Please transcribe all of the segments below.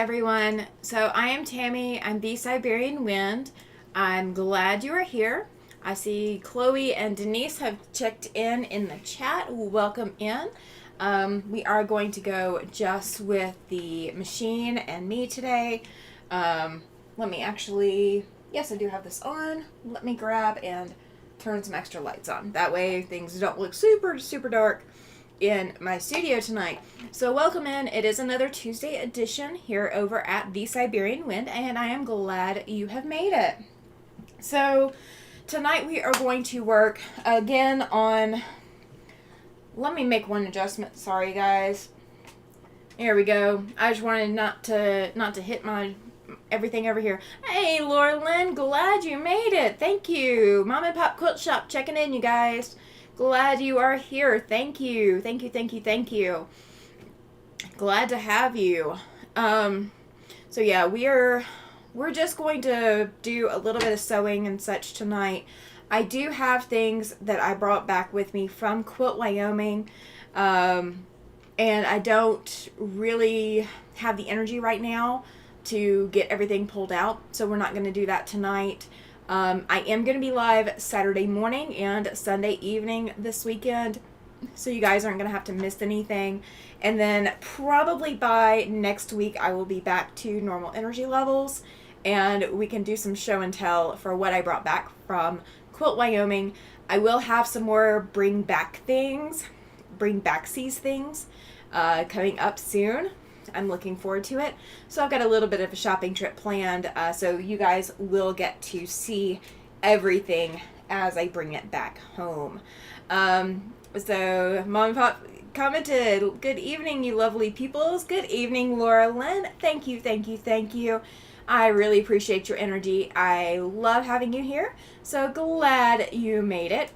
everyone. So I am Tammy. I'm the Siberian Wind. I'm glad you are here. I see Chloe and Denise have checked in the chat. Welcome in. We are going to go just with the machine and me today. Let me actually, yes, I do have this on. Let me grab and turn some extra lights on. That way things don't look super dark in my studio tonight. So welcome in. It is another Tuesday edition here over at the Siberian Wind, and I am glad you have made it. So tonight we are going to work again on, let me make one adjustment. Sorry guys. There we go. I just wanted not to hit my everything over here. Hey Laura Lynn, glad you made it. Thank you. Mom and Pop Quilt Shop checking in, you guys. Glad you are here. Thank you. Thank you. Glad to have you. So yeah, we're just going to do a little bit of sewing and such tonight. I do have things that I brought back with me from Quilt Wyoming. And I don't really have the energy right now to get everything pulled out. So we're not going to do that tonight. I am going to be live Saturday morning and Sunday evening this weekend, so you guys aren't going to have to miss anything. And then probably by next week I will be back to normal energy levels, and we can do some show and tell for what I brought back from Quilt Wyoming. I will have some more bring backsies things coming up soon. I'm looking forward to it. So I've got a little bit of a shopping trip planned, so you guys will get to see everything as I bring it back home. So Mom and Pop commented, good evening, you lovely peoples. Good evening, Laura Lynn. Thank you. I really appreciate your energy. I love having you here. So glad you made it.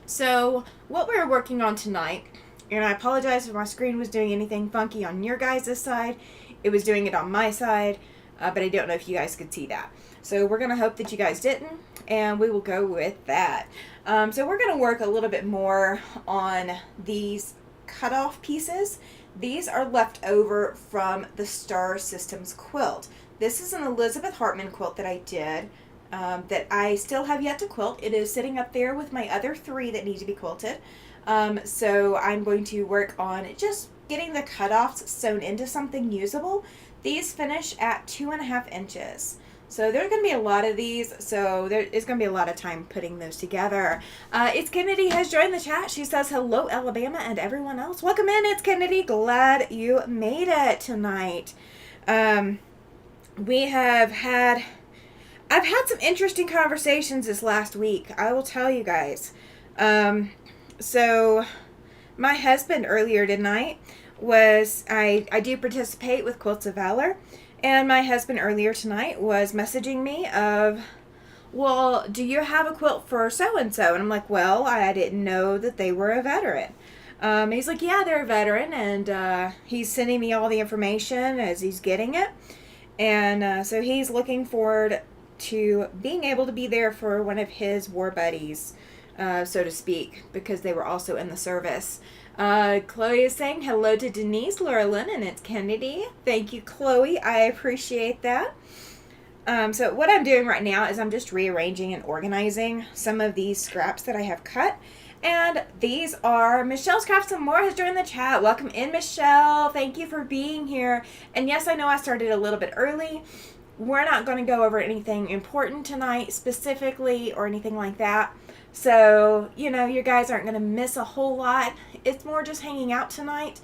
So what we're working on tonight, and I apologize if my screen was doing anything funky on your guys' side. It was doing it on my side, but I don't know if you guys could see that. So we're going to hope that you guys didn't, and we will go with that. So we're going to work a little bit more on these cutoff pieces. These are left over from the Star Systems quilt. This is an Elizabeth Hartman quilt that I did, that I still have yet to quilt. It is sitting up there with my other 3 that need to be quilted. So I'm going to work on just getting the cutoffs sewn into something usable. These finish at 2.5 inches. So there are going to be a lot of these, so there is going to be a lot of time putting those together. It's Kennedy has joined the chat. She says, hello, Alabama, and everyone else. Welcome in, it's Kennedy. Glad you made it tonight. I've had some interesting conversations this last week. I will tell you guys. So my husband earlier tonight I do participate with Quilts of Valor, and my husband earlier tonight was messaging me of, well, do you have a quilt for so-and-so? And I'm like, well, I didn't know that they were a veteran. He's like, yeah, they're a veteran, and he's sending me all the information as he's getting it. And so he's looking forward to being able to be there for one of his war buddies, so to speak, because they were also in the service. Chloe is saying hello to Denise, Laura Lynn, and it's Kennedy. Thank you, Chloe. I appreciate that. So what I'm doing right now is I'm just rearranging and organizing some of these scraps that I have cut. And these are Michelle's Crafts and More has joined the chat. Welcome in, Michelle. Thank you for being here. And yes, I know I started a little bit early. We're not going to go over anything important tonight specifically or anything like that. So, you guys aren't going to miss a whole lot. It's more just hanging out tonight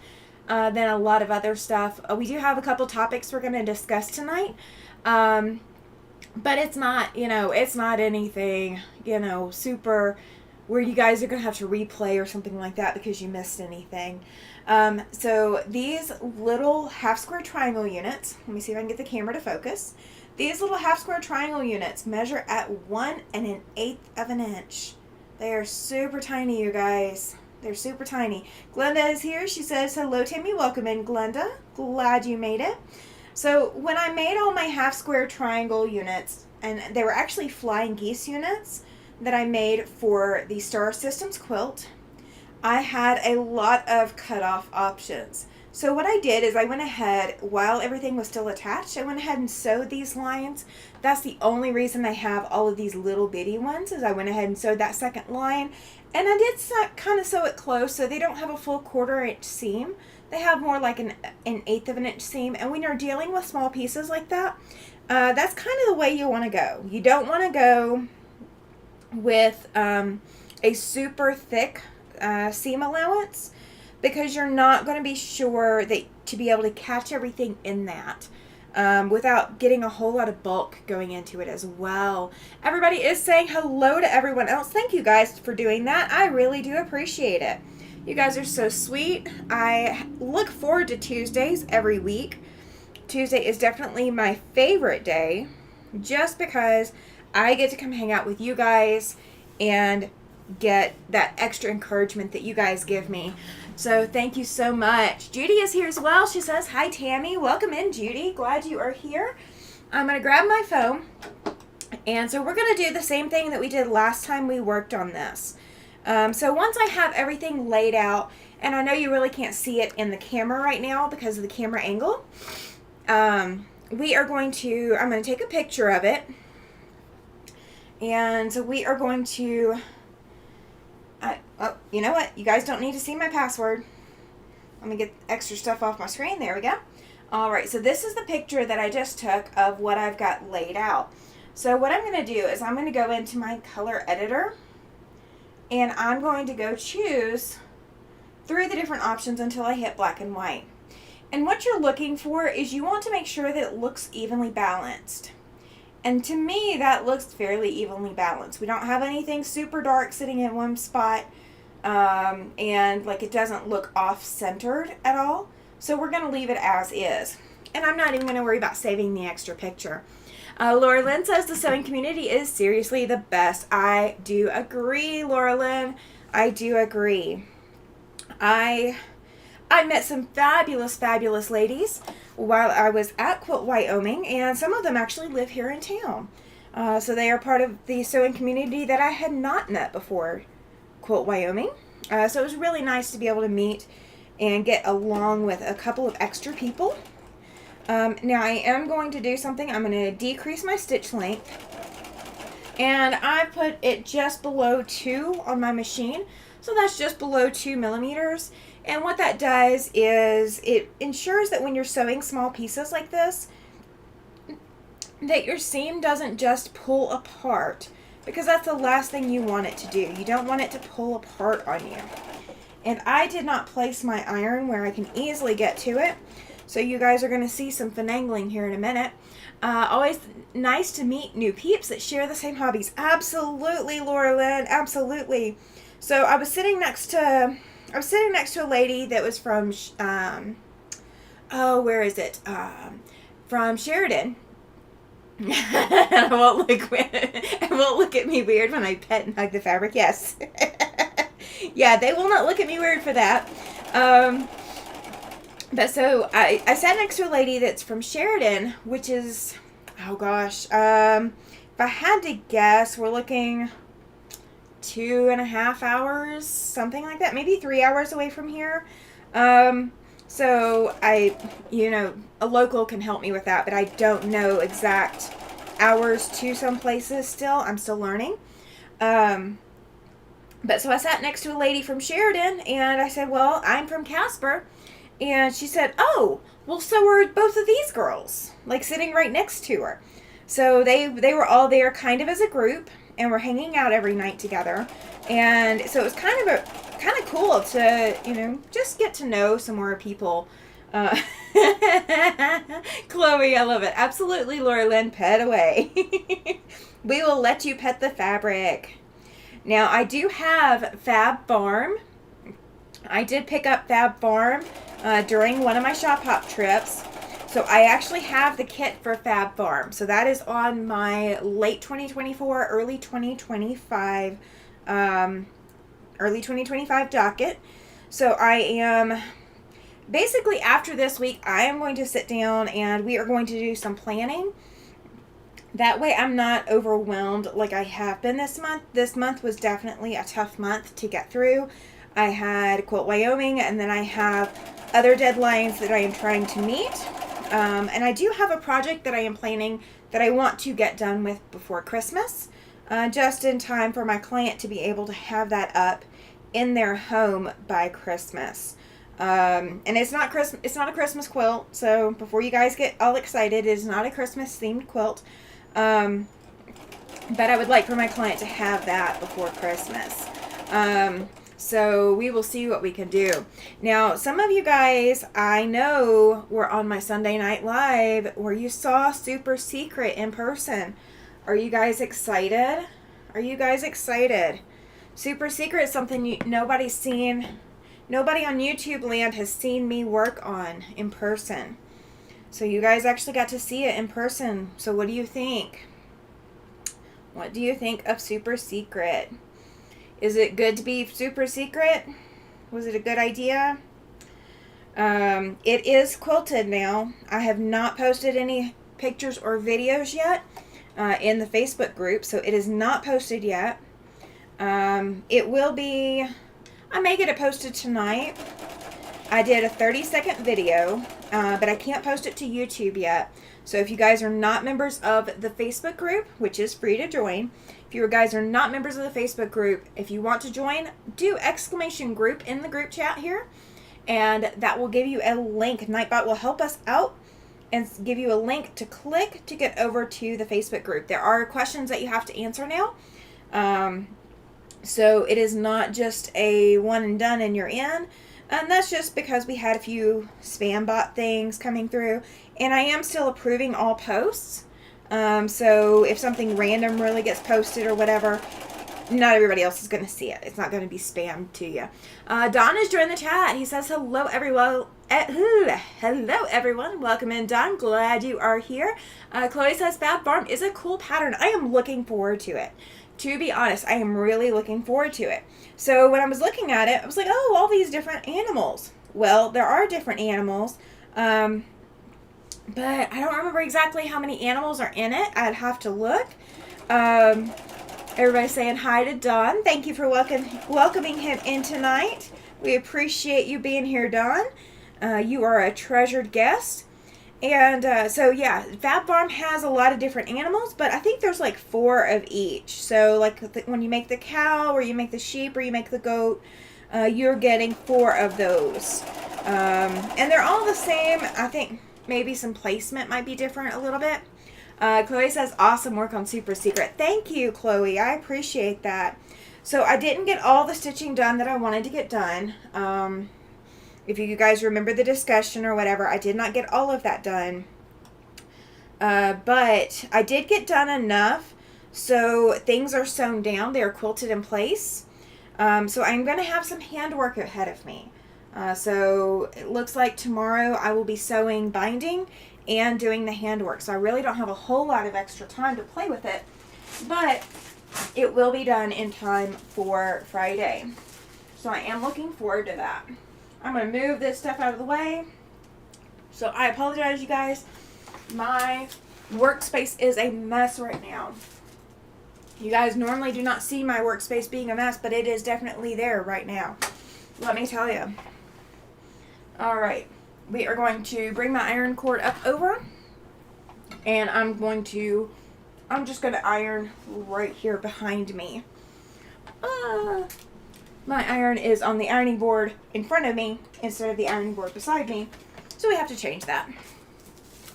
than a lot of other stuff. We do have a couple topics we're going to discuss tonight. But it's not, it's not anything, super where you guys are going to have to replay or something like that because you missed anything. So these little half square triangle units, let me see if I can get the camera to focus. These little half square triangle units measure at 1 1/8 of an inch. They are super tiny, you guys. They're super tiny. Glenda is here. She says, hello, Tammy. Welcome in, Glenda. Glad you made it. So when I made all my half square triangle units, and they were actually flying geese units that I made for the Star Systems quilt, I had a lot of cutoff options. So what I did is I went ahead, while everything was still attached, I went ahead and sewed these lines. That's the only reason I have all of these little bitty ones, is I went ahead and sewed that second line. And I did kind of sew it close, so they don't have a full 1/4 inch seam. They have more like an 1/8 of an inch seam. And when you're dealing with small pieces like that, that's kind of the way you want to go. You don't want to go with a super thick seam allowance, because you're not going to be sure that to be able to catch everything in that without getting a whole lot of bulk going into it as well. Everybody is saying hello to everyone else. Thank you guys for doing that. I really do appreciate it. You guys are so sweet. I look forward to Tuesdays every week. Tuesday is definitely my favorite day, just because I get to come hang out with you guys and get that extra encouragement that you guys give me. So thank you so much. Judy is here as well. She says, hi, Tammy. Welcome in, Judy. Glad you are here. I'm going to grab my phone. And so we're going to do the same thing that we did last time we worked on this. So once I have everything laid out, and I know you really can't see it in the camera right now because of the camera angle, I'm going to take a picture of it. And we are going to... oh, you know what? You guys don't need to see my password. Let me get extra stuff off my screen. There we go. All right, so this is the picture that I just took of what I've got laid out. So what I'm going to do is I'm going to go into my color editor, and I'm going to go choose through the different options until I hit black and white. And what you're looking for is you want to make sure that it looks evenly balanced. And to me, that looks fairly evenly balanced. We don't have anything super dark sitting in one spot, and like it doesn't look off-centered at all. So we're going to leave it as is. And I'm not even going to worry about saving the extra picture. Laura Lynn says the sewing community is seriously the best. I do agree, Laura Lynn. I do agree. I met some fabulous ladies while I was at Quilt Wyoming, and some of them actually live here in town. So they are part of the sewing community that I had not met before Quilt Wyoming. So it was really nice to be able to meet and get along with a couple of extra people. Now I am going to do something. I'm going to decrease my stitch length, and I put it just below 2 on my machine. So that's just below 2 millimeters. And what that does is it ensures that when you're sewing small pieces like this, that your seam doesn't just pull apart, because that's the last thing you want it to do. You don't want it to pull apart on you. And I did not place my iron where I can easily get to it, so you guys are going to see some finagling here in a minute. Always nice to meet new peeps that share the same hobbies. Absolutely, Laura Lynn, absolutely. So I was sitting next to a lady that was from, where is it? From Sheridan. And it won't look at me weird when I pet and hug the fabric. Yes. Yeah, they will not look at me weird for that. But so I sat next to a lady that's from Sheridan, which is, oh gosh, if I had to guess, we're looking 2.5 hours, something like that, maybe 3 hours away from here. So a local can help me with that, but I don't know exact hours to some places still. I'm still learning. But so I sat next to a lady from Sheridan, and I said, well, I'm from Casper. And she said, oh, well, so are both of these girls, like sitting right next to her. So they were all there kind of as a group, and we're hanging out every night together. And so it was kind of cool to, just get to know some more people. Chloe, I love it. Absolutely, Laura Lynn, pet away. We will let you pet the fabric. Now, I do have Fab Farm. I did pick up Fab Farm during one of my shop hop trips. So I actually have the kit for Fab Farm. So that is on my late 2024, early 2025 docket. So I am basically, after this week, I am going to sit down and we are going to do some planning. That way I'm not overwhelmed like I have been this month. This month was definitely a tough month to get through. I had Quilt Wyoming, and then I have other deadlines that I am trying to meet. And I do have a project that I am planning that I want to get done with before Christmas, just in time for my client to be able to have that up in their home by Christmas. And it's not a Christmas quilt, so before you guys get all excited, it is not a Christmas themed quilt. But I would like for my client to have that before Christmas. So we will see what we can do. Now, some of you guys I know were on my Sunday Night Live where you saw Super Secret in person. Are you guys excited? Are you guys excited? Super Secret is something nobody's seen. Nobody on YouTube land has seen me work on in person. So you guys actually got to see it in person. So what do you think? What do you think of Super Secret? Is it good to be super secret? Was it a good idea? It is quilted now. I have not posted any pictures or videos yet in the Facebook group, so it is not posted yet. It will be, I may get it posted tonight. I did a 30-second video, but I can't post it to YouTube yet. So if you guys are not members of the Facebook group, which is free to join, if you guys are not members of the Facebook group, if you want to join, do !group in the group chat here, and that will give you a link. Nightbot will help us out and give you a link to click to get over to the Facebook group. There are questions that you have to answer now. So it is not just a one and done and you're in. And that's just because we had a few spam bot things coming through. And I am still approving all posts. So if something random really gets posted or whatever, not everybody else is going to see it. It's not going to be spammed to you. Don has joined the chat. He says, hello, everyone. Hello, everyone. Welcome in, Don. Glad you are here. Chloe says, Fab Farm is a cool pattern. I am looking forward to it. To be honest, I am really looking forward to it. So when I was looking at it, I was like, oh, all these different animals. Well, there are different animals. But I don't remember exactly how many animals are in it. I'd have to look. Everybody's saying hi to Don. Thank you for welcoming him in tonight. We appreciate you being here, Don. You are a treasured guest. And so, yeah, Fab Farm has a lot of different animals, but I think there's like 4 of each. So, like when you make the cow, or you make the sheep, or you make the goat, you're getting 4 of those. And they're all the same. I think maybe some placement might be different a little bit. Chloe says, awesome work on Super Secret. Thank you, Chloe. I appreciate that. So I didn't get all the stitching done that I wanted to get done. If you guys remember the discussion or whatever, I did not get all of that done. But I did get done enough so things are sewn down. They are quilted in place. So I'm going to have some handwork ahead of me. So it looks like tomorrow I will be sewing binding and doing the handwork. So I really don't have a whole lot of extra time to play with it, but it will be done in time for Friday. So I am looking forward to that. I'm going to move this stuff out of the way. So I apologize, you guys. My workspace is a mess right now. You guys normally do not see my workspace being a mess, but it is definitely there right now. Let me tell you. All right. We are going to bring my iron cord up over. And I'm just going to iron right here behind me. My iron is on the ironing board in front of me instead of the ironing board beside me. So we have to change that.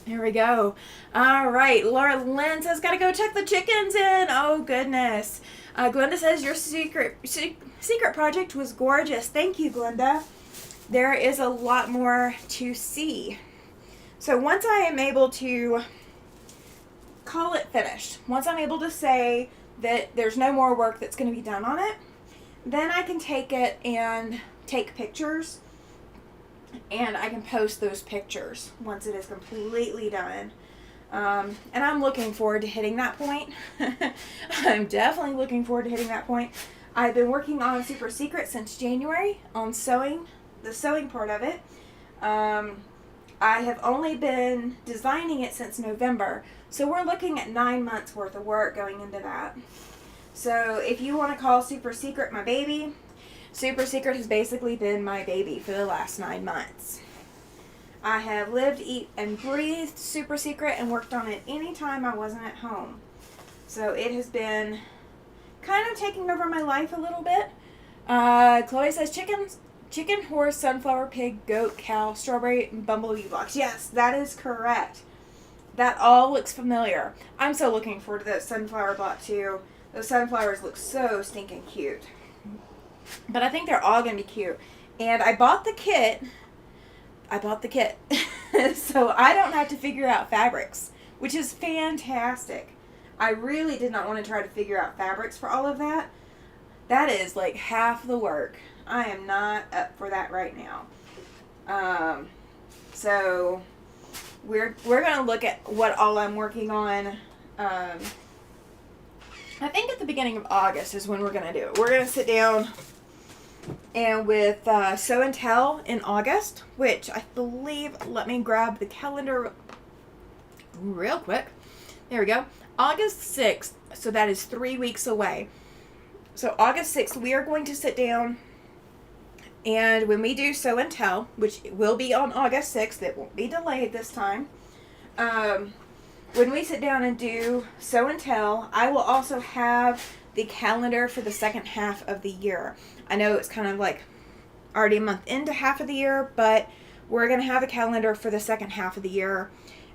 There we go. All right. Laura Lynn says, gotta go check the chickens in. Oh, goodness. Glenda says, your secret project was gorgeous. Thank you, Glenda. There is a lot more to see. So once I am able to call it finished, once I'm able to say that there's no more work that's going to be done on it, then I can take it and take pictures, and I can post those pictures once it is completely done. And I'm looking forward to hitting that point. I'm definitely looking forward to hitting that point. I've been working on Super Secret since January on sewing, the sewing part of it. I have only been designing it since November, so we're looking at 9 months worth of work going into that. So if you want to call Super Secret my baby, Super Secret has basically been my baby for the last 9 months. I have lived, eat, and breathed Super Secret and worked on it anytime I wasn't at home. So it has been kind of taking over my life a little bit. Chloe says chicken, horse, sunflower, pig, goat, cow, strawberry, and bumblebee blocks. Yes, that is correct. That all looks familiar. I'm so looking forward to that sunflower block too. Those sunflowers look so stinking cute. But I think they're all going to be cute. And I bought the kit. So I don't have to figure out fabrics, which is fantastic. I really did not want to try to figure out fabrics for all of that. That is like half the work. I am not up for that right now. So we're going to look at what all I'm working on. I think at the beginning of August is when we're going to do it. We're going to sit down and with Sew and Tell in August, which I believe, let me grab the calendar real quick. There we go. August 6th, so that is 3 weeks away. So August 6th, we are going to sit down, and when we do Sew and Tell, which will be on August 6th, it won't be delayed this time. When we sit down and do Sew and Tell, I will also have the calendar for the second half of the year. I know it's kind of like already a month into half of the year, but we're going to have a calendar for the second half of the year.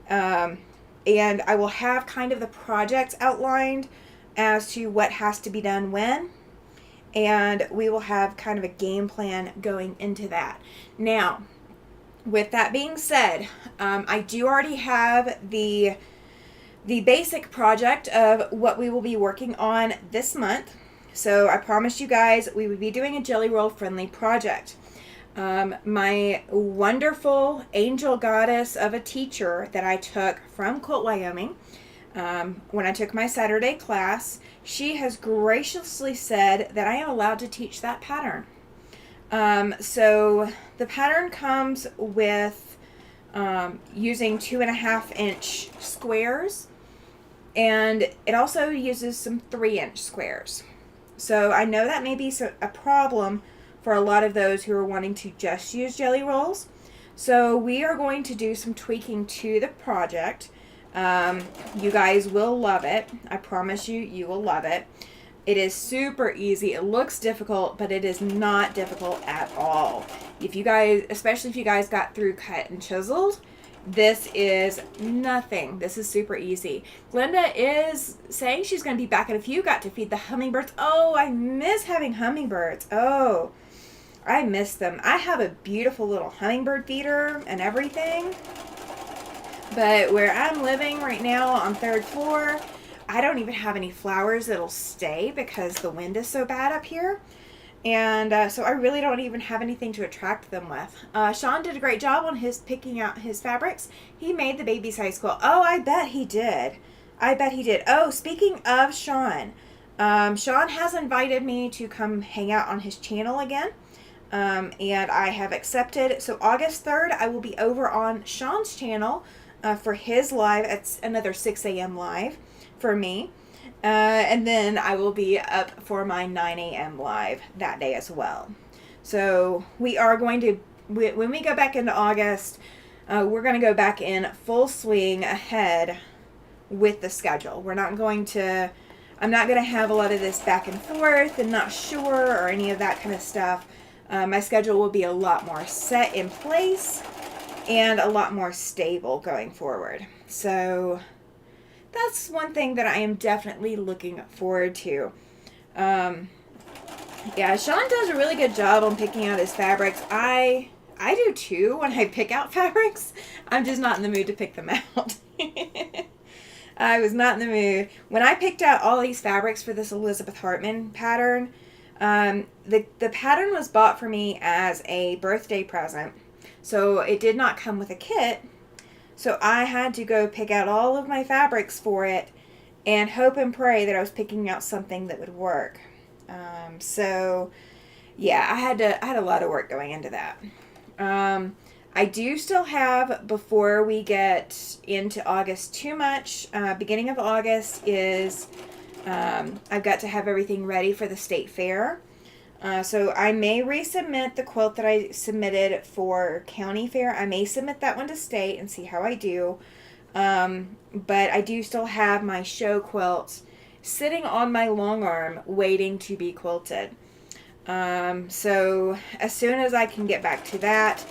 And I will have kind of the projects outlined as to what has to be done when. And we will have kind of a game plan going into that. Now, with that being said, I do already have the basic project of what we will be working on this month. So I promised you guys we would be doing a Jelly Roll friendly project. My wonderful angel goddess of a teacher that I took from Colt, Wyoming, when I took my Saturday class, she has graciously said that I am allowed to teach that pattern. So the pattern comes with using 2.5-inch squares, and it also uses some 3-inch squares. So I know that may be a problem for a lot of those who are wanting to just use jelly rolls. So we are going to do some tweaking to the project. You guys will love it. I promise you, you will love it. It is super easy. It looks difficult, but it is not difficult at all. If you guys, especially if you guys got through cut and chiseled, this is nothing. This is super easy. Glenda is saying she's going to be back in a few. Got to feed the hummingbirds. Oh, I miss having hummingbirds. Oh, I miss them. I have a beautiful little hummingbird feeder and everything. But where I'm living right now on 3rd floor, I don't even have any flowers that'll stay because the wind is so bad up here. And so I really don't even have anything to attract them with. Sean did a great job on picking out his fabrics. He made the baby size quilt. Oh, I bet he did. I bet he did. Oh, speaking of Sean, Sean has invited me to come hang out on his channel again. And I have accepted. So August 3rd, I will be over on Sean's channel for his live. It's another 6 a.m. live for me. And then I will be up for my 9 a.m. live that day as well. So we are going to, when we go back into August, we're going to go back in full swing ahead with the schedule. I'm not going to have a lot of this back and forth and not sure or any of that kind of stuff. My schedule will be a lot more set in place and a lot more stable going forward. So that's one thing that I am definitely looking forward to. Yeah, Sean does a really good job on picking out his fabrics. I do too when I pick out fabrics. I'm just not in the mood to pick them out. I was not in the mood. When I picked out all these fabrics for this Elizabeth Hartman pattern, the pattern was bought for me as a birthday present. So it did not come with a kit. So I had to go pick out all of my fabrics for it and hope and pray that I was picking out something that would work. So yeah, I had a lot of work going into that. I do still have, before we get into August too much, beginning of August is, I've got to have everything ready for the state fair. So I may resubmit the quilt that I submitted for county fair. I may submit that one to state and see how I do. But I do still have my show quilts sitting on my long arm waiting to be quilted. So as soon as I can get back to that,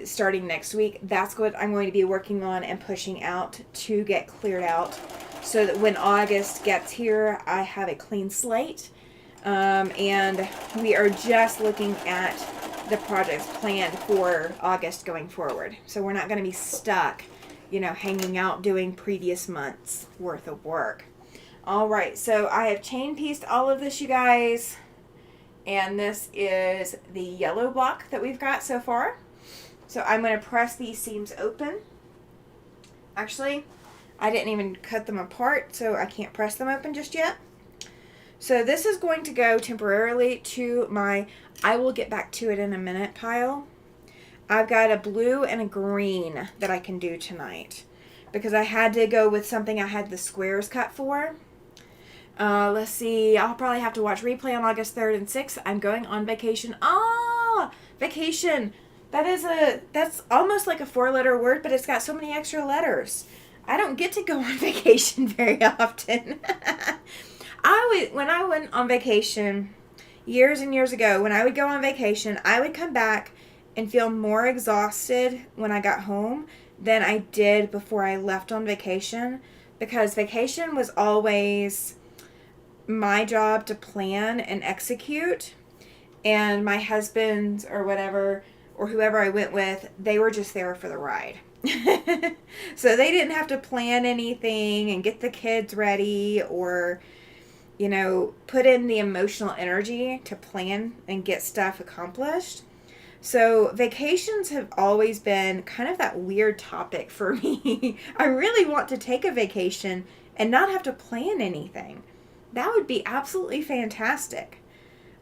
starting next week, that's what I'm going to be working on and pushing out to get cleared out so that when August gets here, I have a clean slate. And we are just looking at the projects planned for August going forward. So we're not going to be stuck, hanging out doing previous months worth of work. All right, so I have chain pieced all of this, you guys. And this is the yellow block that we've got so far. So I'm going to press these seams open. Actually, I didn't even cut them apart, so I can't press them open just yet. So this is going to go temporarily to my I will get back to it in a minute pile. I've got a blue and a green that I can do tonight because I had to go with something I had the squares cut for. Let's see. I'll probably have to watch replay on August 3rd and 6th. I'm going on vacation. Vacation. That's almost like a 4-letter word, but it's got so many extra letters. I don't get to go on vacation very often. When I went on vacation years and years ago, when I would go on vacation, I would come back and feel more exhausted when I got home than I did before I left on vacation, because vacation was always my job to plan and execute, and my husband or whatever, or whoever I went with, they were just there for the ride. So they didn't have to plan anything and get the kids ready or put in the emotional energy to plan and get stuff accomplished. So vacations have always been kind of that weird topic for me. I really want to take a vacation and not have to plan anything. That would be absolutely fantastic.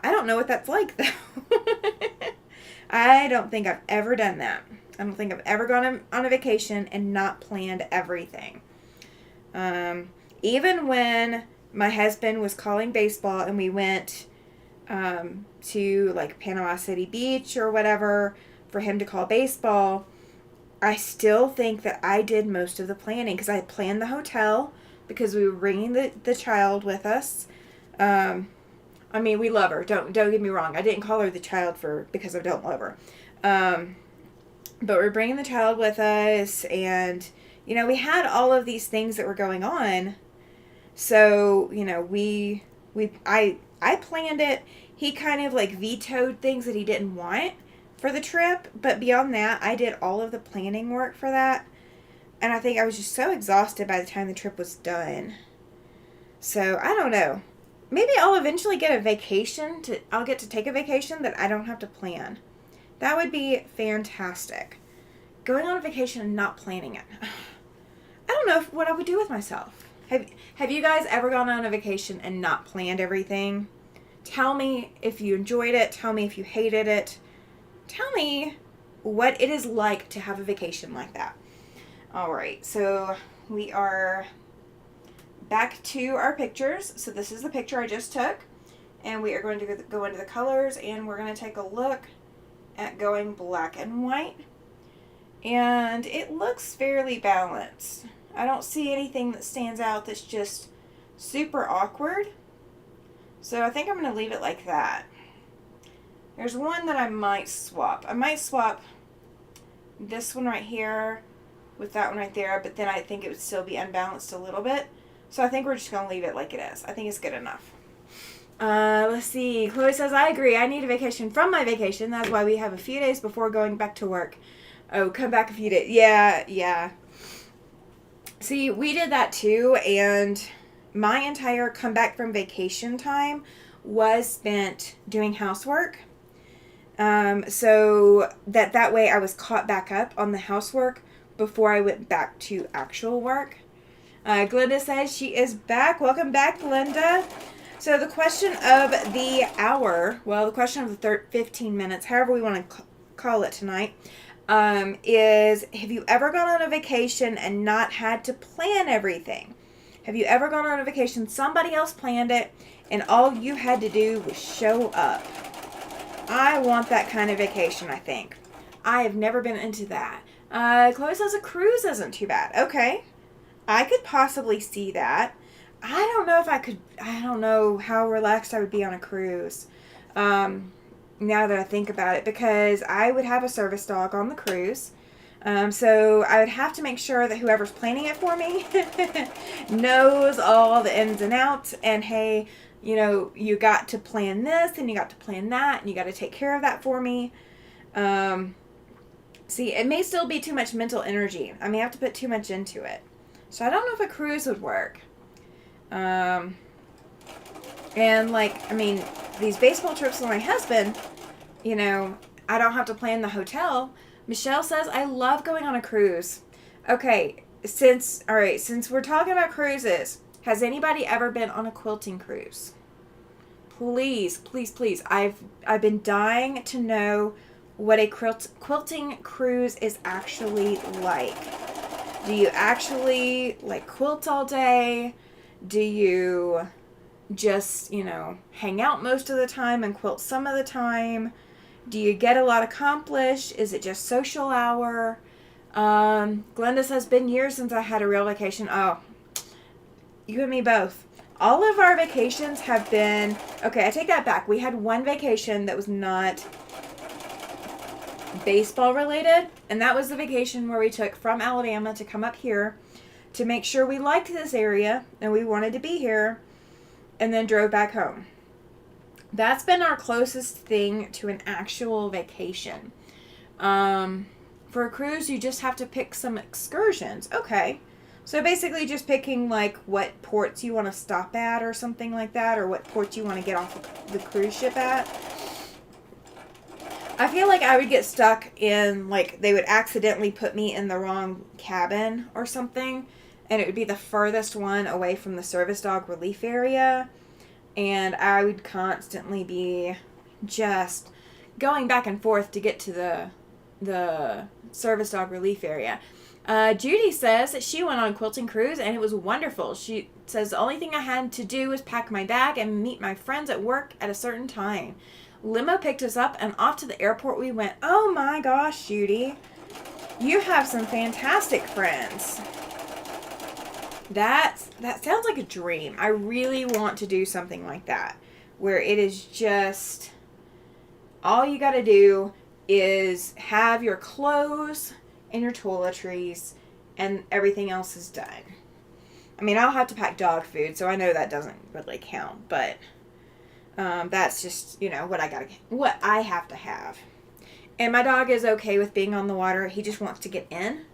I don't know what that's like, though. I don't think I've ever done that. I don't think I've ever gone on a vacation and not planned everything. Even when my husband was calling baseball and we went to like Panama City Beach or whatever for him to call baseball, I still think that I did most of the planning because I planned the hotel because we were bringing the child with us. I mean, we love her. Don't get me wrong. I didn't call her the child because I don't love her. But we're bringing the child with us, and we had all of these things that were going on. So, I planned it. He kind of like vetoed things that he didn't want for the trip. But beyond that, I did all of the planning work for that. And I think I was just so exhausted by the time the trip was done. So, I don't know. Maybe I'll eventually get a vacation. I'll get to take a vacation that I don't have to plan. That would be fantastic. Going on a vacation and not planning it. I don't know what I would do with myself. Have you guys ever gone on a vacation and not planned everything? Tell me if you enjoyed it. Tell me if you hated it. Tell me what it is like to have a vacation like that. All right, so we are back to our pictures. So this is the picture I just took. And we are going to go into the colors, and we're going to take a look at going black and white. And it looks fairly balanced. I don't see anything that stands out that's just super awkward. So I think I'm going to leave it like that. There's one that I might swap. I might swap this one right here with that one right there, but then I think it would still be unbalanced a little bit. So I think we're just going to leave it like it is. I think it's good enough. Let's see. Chloe says, I agree. I need a vacation from my vacation. That's why we have a few days before going back to work. Oh, come back a few days. Yeah. See, we did that too, and my entire comeback from vacation time was spent doing housework. So that way I was caught back up on the housework before I went back to actual work. Glenda says she is back. Welcome back, Glenda. So the question of the hour, the question of the 15 minutes, however we want to call it tonight, is have you ever gone on a vacation and not had to plan everything? Have you ever gone on a vacation, somebody else planned it, and all you had to do was show up? I want that kind of vacation, I think. I have never been into that. Chloe says a cruise isn't too bad. Okay. I could possibly see that. I don't know if I could. I don't know how relaxed I would be on a cruise. Now that I think about it, because I would have a service dog on the cruise. So I would have to make sure that whoever's planning it for me knows all the ins and outs. And hey, you know, you got to plan this and you got to plan that and you got to take care of that for me. See, it may still be too much mental energy. I may have to put too much into it. So I don't know if a cruise would work. And like, I mean, these baseball trips with my husband, you know, I don't have to plan the hotel. Michelle says, I love going on a cruise. Okay, since we're talking about cruises, has anybody ever been on a quilting cruise? Please, please, please. I've been dying to know what a quilting cruise is actually like. Do you actually like quilt all day? Do you just, you know, hang out most of the time and quilt some of the time? Do you get a lot accomplished? Is it just social hour? Glenda says, been years since I had a real vacation. Oh, you and me both. All of our vacations have been, okay, I take that back. We had one vacation that was not baseball related, and that was the vacation where we took from Alabama to come up here to make sure we liked this area and we wanted to be here, and then drove back home. That's been our closest thing to an actual vacation. For a cruise, you just have to pick some excursions. Okay. So basically just picking like what ports you want to stop at or something like that, or what ports you want to get off the cruise ship at. I feel like I would get stuck in, like, they would accidentally put me in the wrong cabin or something, and it would be the furthest one away from the service dog relief area, and I would constantly be just going back and forth to get to the service dog relief area. Judy says that she went on a quilting cruise and it was wonderful. She says the only thing I had to do was pack my bag and meet my friends at work at a certain time. Limo picked us up and off to the airport we went. Oh my gosh, Judy. You have some fantastic friends. That sounds like a dream. I really want to do something like that, where it is just all you got to do is have your clothes and your toiletries and everything else is done. I mean, I'll have to pack dog food, so I know that doesn't really count, but that's just, you know, what I have to have. And my dog is okay with being on the water. He just wants to get in.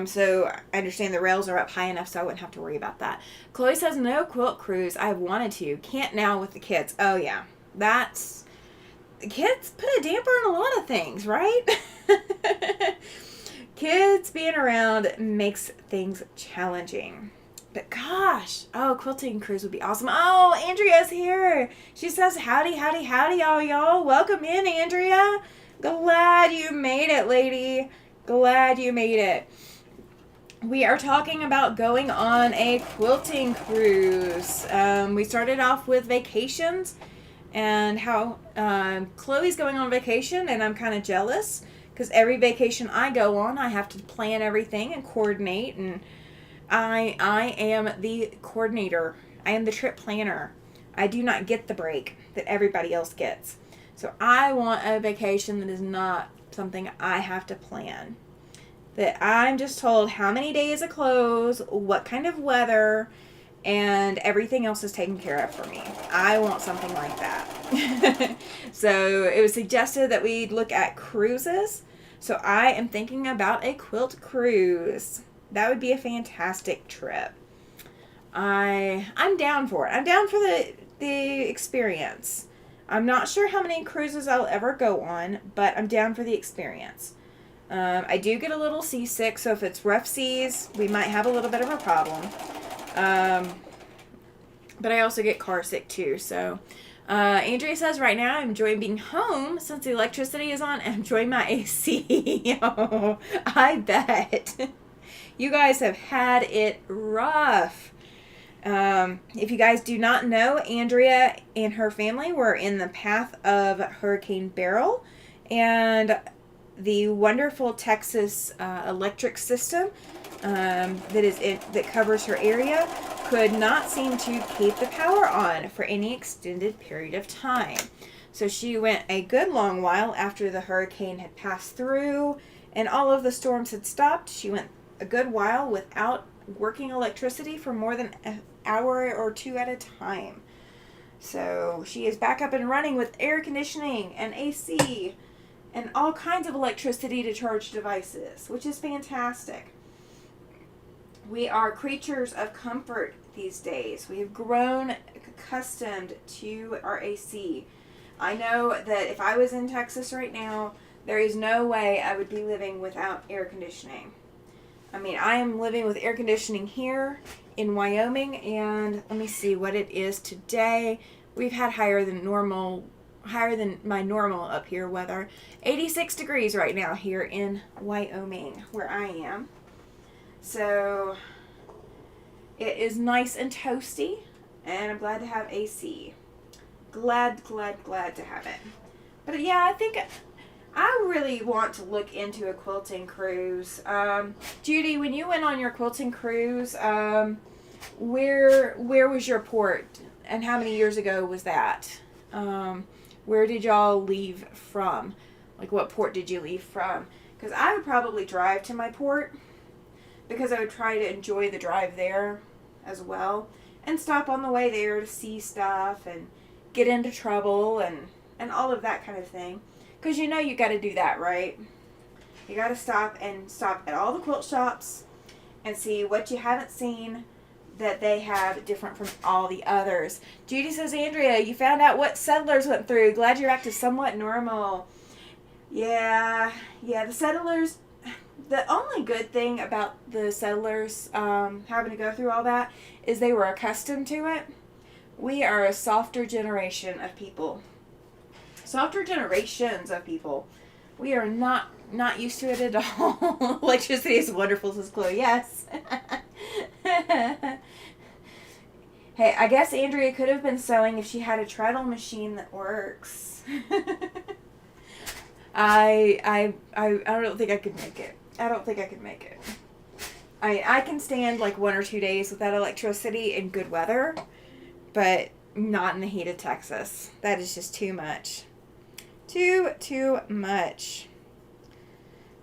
So I understand the rails are up high enough so I wouldn't have to worry about that. Chloe says, no quilt cruise. I've wanted to. Can't now with the kids. Oh, yeah. Kids put a damper on a lot of things, right? Kids being around makes things challenging. But gosh, quilting cruise would be awesome. Oh, Andrea's here. She says, howdy, howdy, howdy, y'all. Welcome in, Andrea. Glad you made it, lady. Glad you made it. We are talking about going on a quilting cruise. We started off with vacations and how Chloe's going on vacation, and I'm kind of jealous because every vacation I go on, I have to plan everything and coordinate, and I am the coordinator. I am the trip planner. I do not get the break that everybody else gets. So I want a vacation that is not something I have to plan. That I'm just told how many days of clothes, what kind of weather, and everything else is taken care of for me. I want something like that. So it was suggested that we look at cruises. So I am thinking about a quilt cruise. That would be a fantastic trip. I'm down for it. I'm down for the experience. I'm not sure how many cruises I'll ever go on, but I'm down for the experience. I do get a little seasick, so if it's rough seas, we might have a little bit of a problem. But I also get car sick too, so... Andrea says, right now I'm enjoying being home since the electricity is on and enjoying my AC. Oh, I bet. You guys have had it rough. If you guys do not know, Andrea and her family were in the path of Hurricane Beryl, and the wonderful Texas electric system that covers her area could not seem to keep the power on for any extended period of time. So she went a good long while after the hurricane had passed through and all of the storms had stopped. She went a good while without working electricity for more than an hour or two at a time. So she is back up and running with air conditioning and AC and all kinds of electricity to charge devices, which is fantastic. We are creatures of comfort these days. We have grown accustomed to our AC. I know that if I was in Texas right now, there is no way I would be living without air conditioning. I mean, I am living with air conditioning here in Wyoming, and let me see what it is today. We've had higher than my normal up here weather. 86 degrees right now here in Wyoming, where I am. So it is nice and toasty, and I'm glad to have AC. Glad to have it. But yeah, I think I really want to look into a quilting cruise. Judy, when you went on your quilting cruise, where was your port, and how many years ago was that? Where did y'all leave from? Like, what port did you leave from? Because I would probably drive to my port, because I would try to enjoy the drive there as well, and stop on the way there to see stuff and get into trouble and all of that kind of thing. Because you know you got to do that, right? You got to stop at all the quilt shops and see what you haven't seen that they have different from all the others. Judy says, Andrea, you found out what settlers went through. Glad you're back to somewhat normal. Yeah, the settlers, the only good thing about the settlers having to go through all that is they were accustomed to it. We are a softer generation of people. Softer generations of people. We are not used to it at all. Electricity is wonderful, says Chloe. Yes. Hey, I guess Andrea could have been sewing if she had a treadle machine that works. I don't think I could make it. I can stand like 1 or 2 days without electricity in good weather, but not in the heat of Texas. That is just too much. Too much.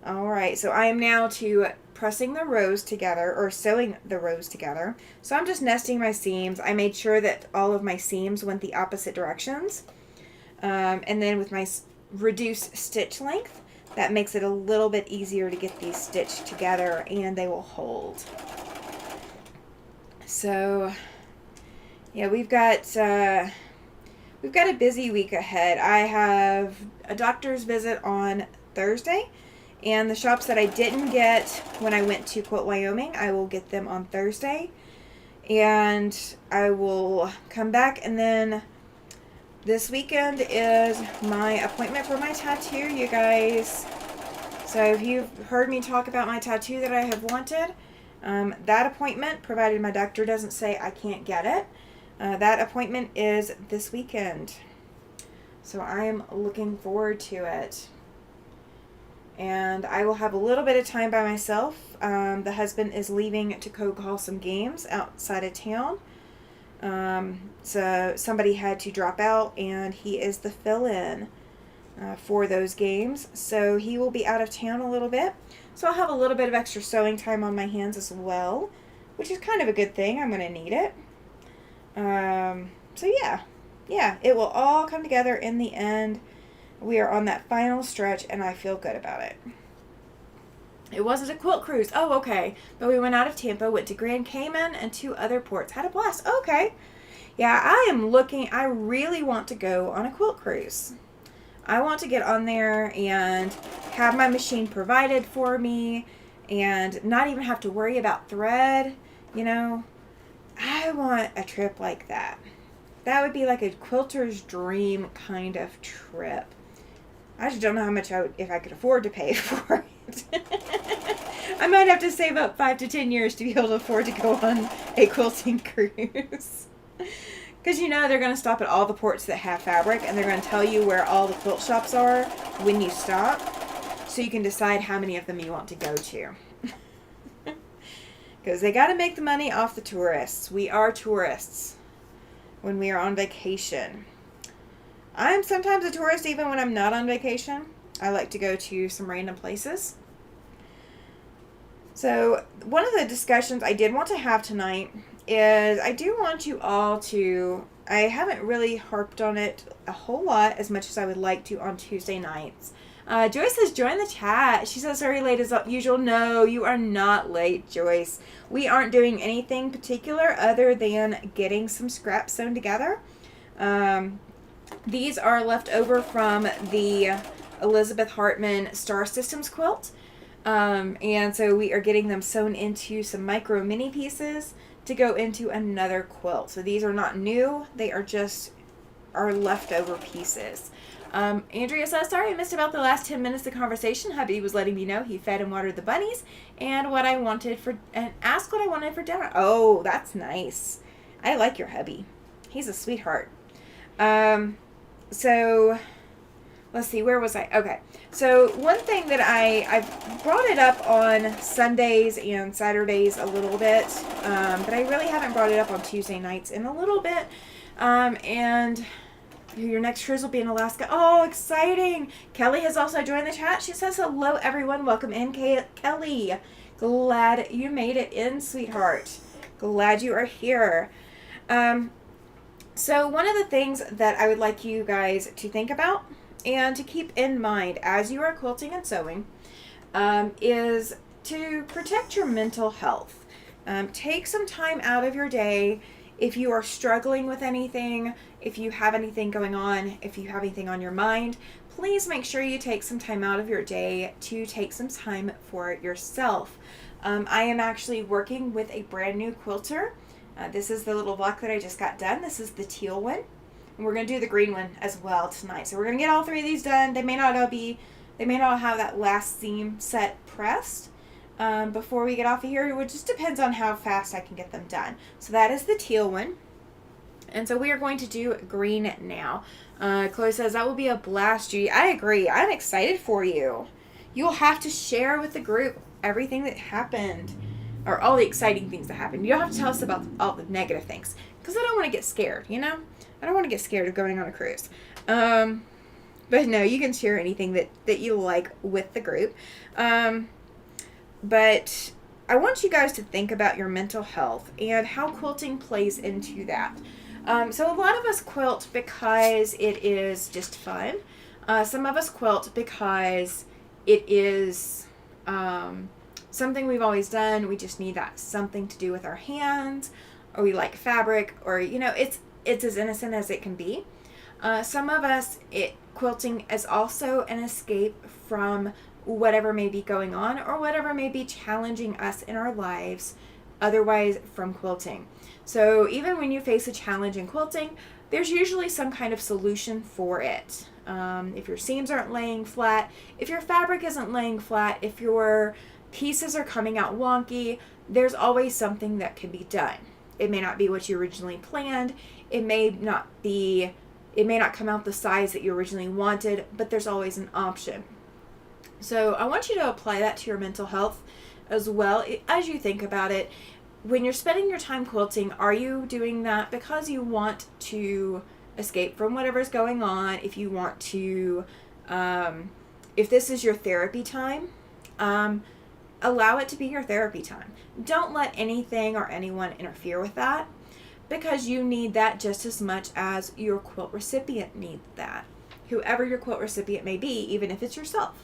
Alright, so I am now to pressing the rows together, or sewing the rows together. So I'm just nesting my seams. I made sure that all of my seams went the opposite directions. And then with my reduced stitch length, that makes it a little bit easier to get these stitched together, and they will hold. So yeah, we've got a busy week ahead. I have a doctor's visit on Thursday, and the shops that I didn't get when I went to Quilt Wyoming, I will get them on Thursday, and I will come back. And then this weekend is my appointment for my tattoo, you guys. So if you've heard me talk about my tattoo that I have wanted, that appointment, provided my doctor doesn't say I can't get it, that appointment is this weekend. So I am looking forward to it. And I will have a little bit of time by myself. The husband is leaving to go call some games outside of town. So somebody had to drop out, and he is the fill-in for those games. So he will be out of town a little bit. So I'll have a little bit of extra sewing time on my hands as well, which is kind of a good thing. I'm going to need it. So yeah, it will all come together in the end. We are on that final stretch, and I feel good about it. It wasn't a quilt cruise. Oh, okay. But we went out of Tampa, went to Grand Cayman and 2 other ports. Had a blast. Okay. Yeah, I really want to go on a quilt cruise. I want to get on there and have my machine provided for me and not even have to worry about thread, you know. I want a trip like that. That would be like a quilter's dream kind of trip. I just don't know how much if I could afford to pay for it. I might have to save up 5 to 10 years to be able to afford to go on a quilting cruise. Because they're going to stop at all the ports that have fabric, and they're going to tell you where all the quilt shops are when you stop, so you can decide how many of them you want to go to. Because they got to make the money off the tourists. We are tourists when we are on vacation. I'm sometimes a tourist even when I'm not on vacation. I like to go to some random places. So one of the discussions I did want to have tonight is I do want you all to, I haven't really harped on it a whole lot as much as I would like to on Tuesday nights. Joyce says, join the chat. She says, very late as usual. No, you are not late, Joyce. We aren't doing anything particular other than getting some scraps sewn together. These are left over from the Elizabeth Hartman Star Systems quilt. And so we are getting them sewn into some micro mini pieces to go into another quilt. So these are not new. They are just our leftover pieces. Andrea says, sorry I missed about the last 10 minutes of conversation. Hubby was letting me know he fed and watered the bunnies and asked what I wanted for dinner. Oh, that's nice. I like your hubby. He's a sweetheart. So let's see, where was I? Okay. So one thing that I've brought it up on Sundays and Saturdays a little bit, but I really haven't brought it up on Tuesday nights in a little bit. And your next cruise will be in Alaska. Oh, exciting. Kelly has also joined the chat. She says, hello, everyone. Welcome in, Kelly. Glad you made it in, sweetheart. Glad you are here. So one of the things that I would like you guys to think about and to keep in mind as you are quilting and sewing is to protect your mental health. Take some time out of your day. If you are struggling with anything, if you have anything going on, if you have anything on your mind, please make sure you take some time out of your day to take some time for yourself. I am actually working with a brand new quilter. This is the little block that I just got done. This is the teal one. And we're going to do the green one as well tonight. So we're going to get all three of these done. They may not have that last seam set pressed before we get off of here. It just depends on how fast I can get them done. So that is the teal one. And so we are going to do green now. Chloe says, that will be a blast, Judy. I agree. I'm excited for you. You'll have to share with the group everything that happened, or all the exciting things that happened. You don't have to tell us about all the negative things, because I don't want to get scared, I don't want to get scared of going on a cruise. But no, you can share anything that you like with the group. But I want you guys to think about your mental health and how quilting plays into that. So a lot of us quilt because it is just fun. Some of us quilt because it is something we've always done. We just need that something to do with our hands, or we like fabric, or it's as innocent as it can be. Some of us, quilting is also an escape from whatever may be going on or whatever may be challenging us in our lives otherwise from quilting. So even when you face a challenge in quilting, there's usually some kind of solution for it. If your seams aren't laying flat, if your fabric isn't laying flat, if your pieces are coming out wonky, there's always something that can be done. It may not be what you originally planned. It may not come out the size that you originally wanted, but there's always an option. So I want you to apply that to your mental health as well as you think about it. When you're spending your time quilting, are you doing that because you want to escape from whatever's going on? If you want to, if this is your therapy time, allow it to be your therapy time. Don't let anything or anyone interfere with that, because you need that just as much as your quilt recipient needs that. Whoever your quilt recipient may be, even if it's yourself.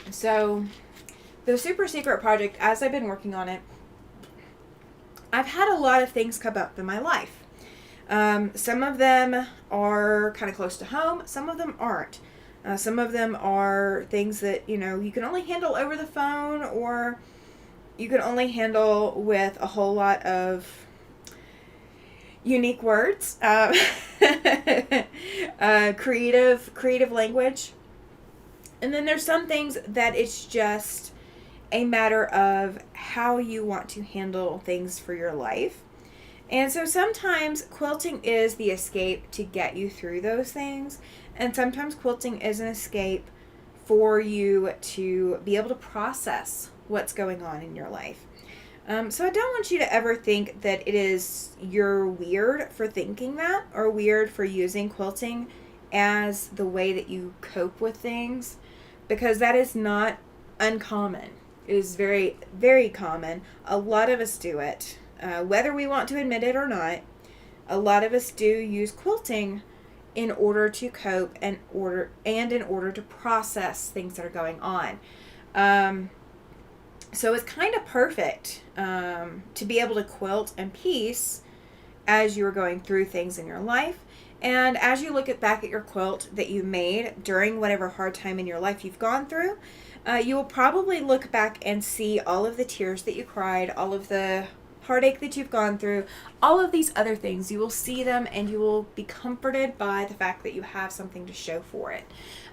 So the super secret project, as I've been working on it, I've had a lot of things come up in my life. Some of them are kind of close to home. Some of them aren't. Some of them are things that, you can only handle over the phone, or you can only handle with a whole lot of unique words, creative language. And then there's some things that it's just a matter of how you want to handle things for your life. And so sometimes quilting is the escape to get you through those things. And sometimes quilting is an escape for you to be able to process what's going on in your life. So I don't want you to ever think that you're weird for thinking that, or weird for using quilting as the way that you cope with things, because that is not uncommon. It is very, very common. A lot of us do it. Whether we want to admit it or not, a lot of us do use quilting in order to cope and in order to process things that are going on. So it's kind of perfect to be able to quilt in peace as you're going through things in your life. And as you look back at your quilt that you made during whatever hard time in your life you've gone through, you will probably look back and see all of the tears that you cried, all of the heartache that you've gone through, all of these other things. You will see them and you will be comforted by the fact that you have something to show for it.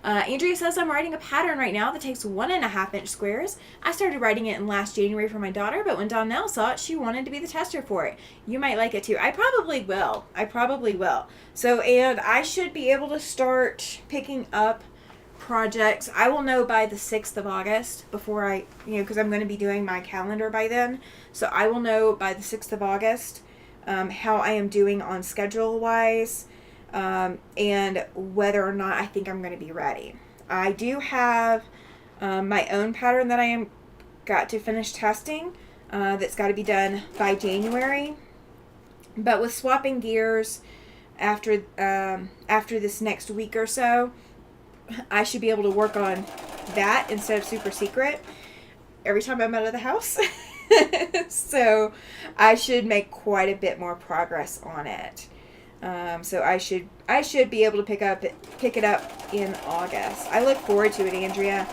Andrea says, I'm writing a pattern right now that takes 1.5 inch squares. I started writing it in last January for my daughter, but when Donnell saw it, she wanted to be the tester for it. You might like it too. I probably will. So, and I should be able to start picking up projects. I will know by the 6th of August before because I'm going to be doing my calendar by then. So I will know by the 6th of August how I am doing on schedule wise and whether or not I think I'm going to be ready. I do have my own pattern that I am got to finish testing that's got to be done by January. But with swapping gears after this next week or so, I should be able to work on that instead of super secret every time I'm out of the house. So I should make quite a bit more progress on it. So I should be able to pick it up in August. I look forward to it, Andrea.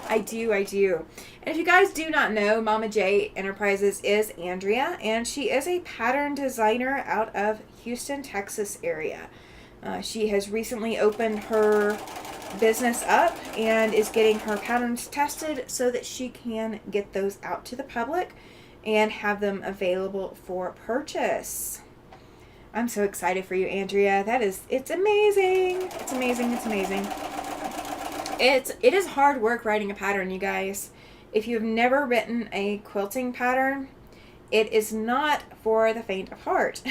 I do. And if you guys do not know, Mama J Enterprises is Andrea, and she is a pattern designer out of Houston, Texas area. She has recently opened her business up and is getting her patterns tested so that she can get those out to the public and have them available for purchase. I'm so excited for you, Andrea. It's amazing. It's amazing. It is hard work writing a pattern, you guys. If you've never written a quilting pattern, it is not for the faint of heart.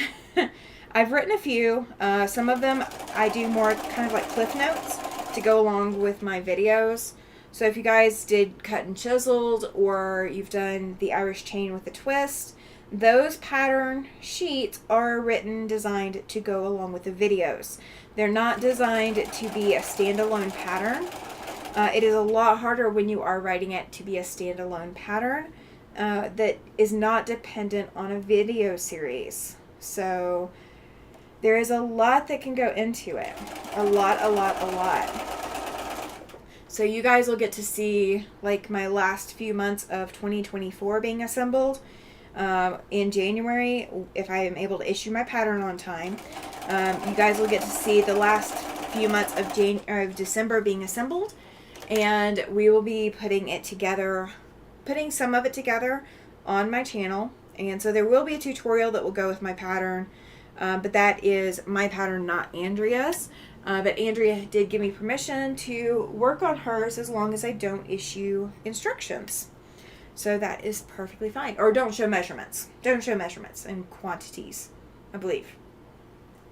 I've written a few. Some of them I do more kind of like cliff notes to go along with my videos. So if you guys did cut and chiseled, or you've done the Irish chain with a twist, those pattern sheets are designed to go along with the videos. They're not designed to be a standalone pattern. It is a lot harder when you are writing it to be a standalone pattern that is not dependent on a video series. So there is a lot that can go into it. A lot. So you guys will get to see like my last few months of 2024 being assembled in January, if I am able to issue my pattern on time. You guys will get to see the last few months of December being assembled, and we will be putting some of it together on my channel. And so there will be a tutorial that will go with my pattern, but that is my pattern, not Andrea's. But Andrea did give me permission to work on hers as long as I don't issue instructions. So that is perfectly fine. Or don't show measurements. Don't show measurements and quantities, I believe.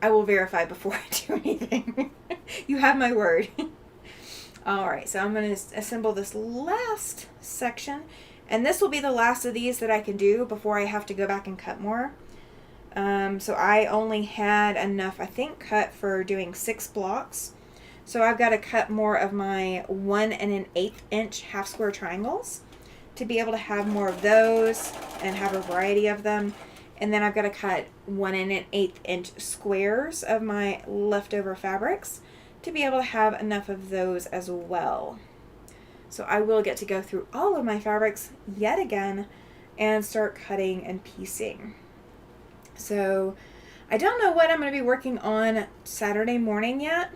I will verify before I do anything. You have my word. Alright, so I'm going to assemble this last section. And this will be the last of these that I can do before I have to go back and cut more. So I only had enough, I think, cut for doing 6 blocks. So I've got to cut more of my 1 1/8 inch half square triangles to be able to have more of those and have a variety of them. And then I've got to cut 1 1/8 inch squares of my leftover fabrics to be able to have enough of those as well. So I will get to go through all of my fabrics yet again and start cutting and piecing. So I don't know what I'm going to be working on Saturday morning yet,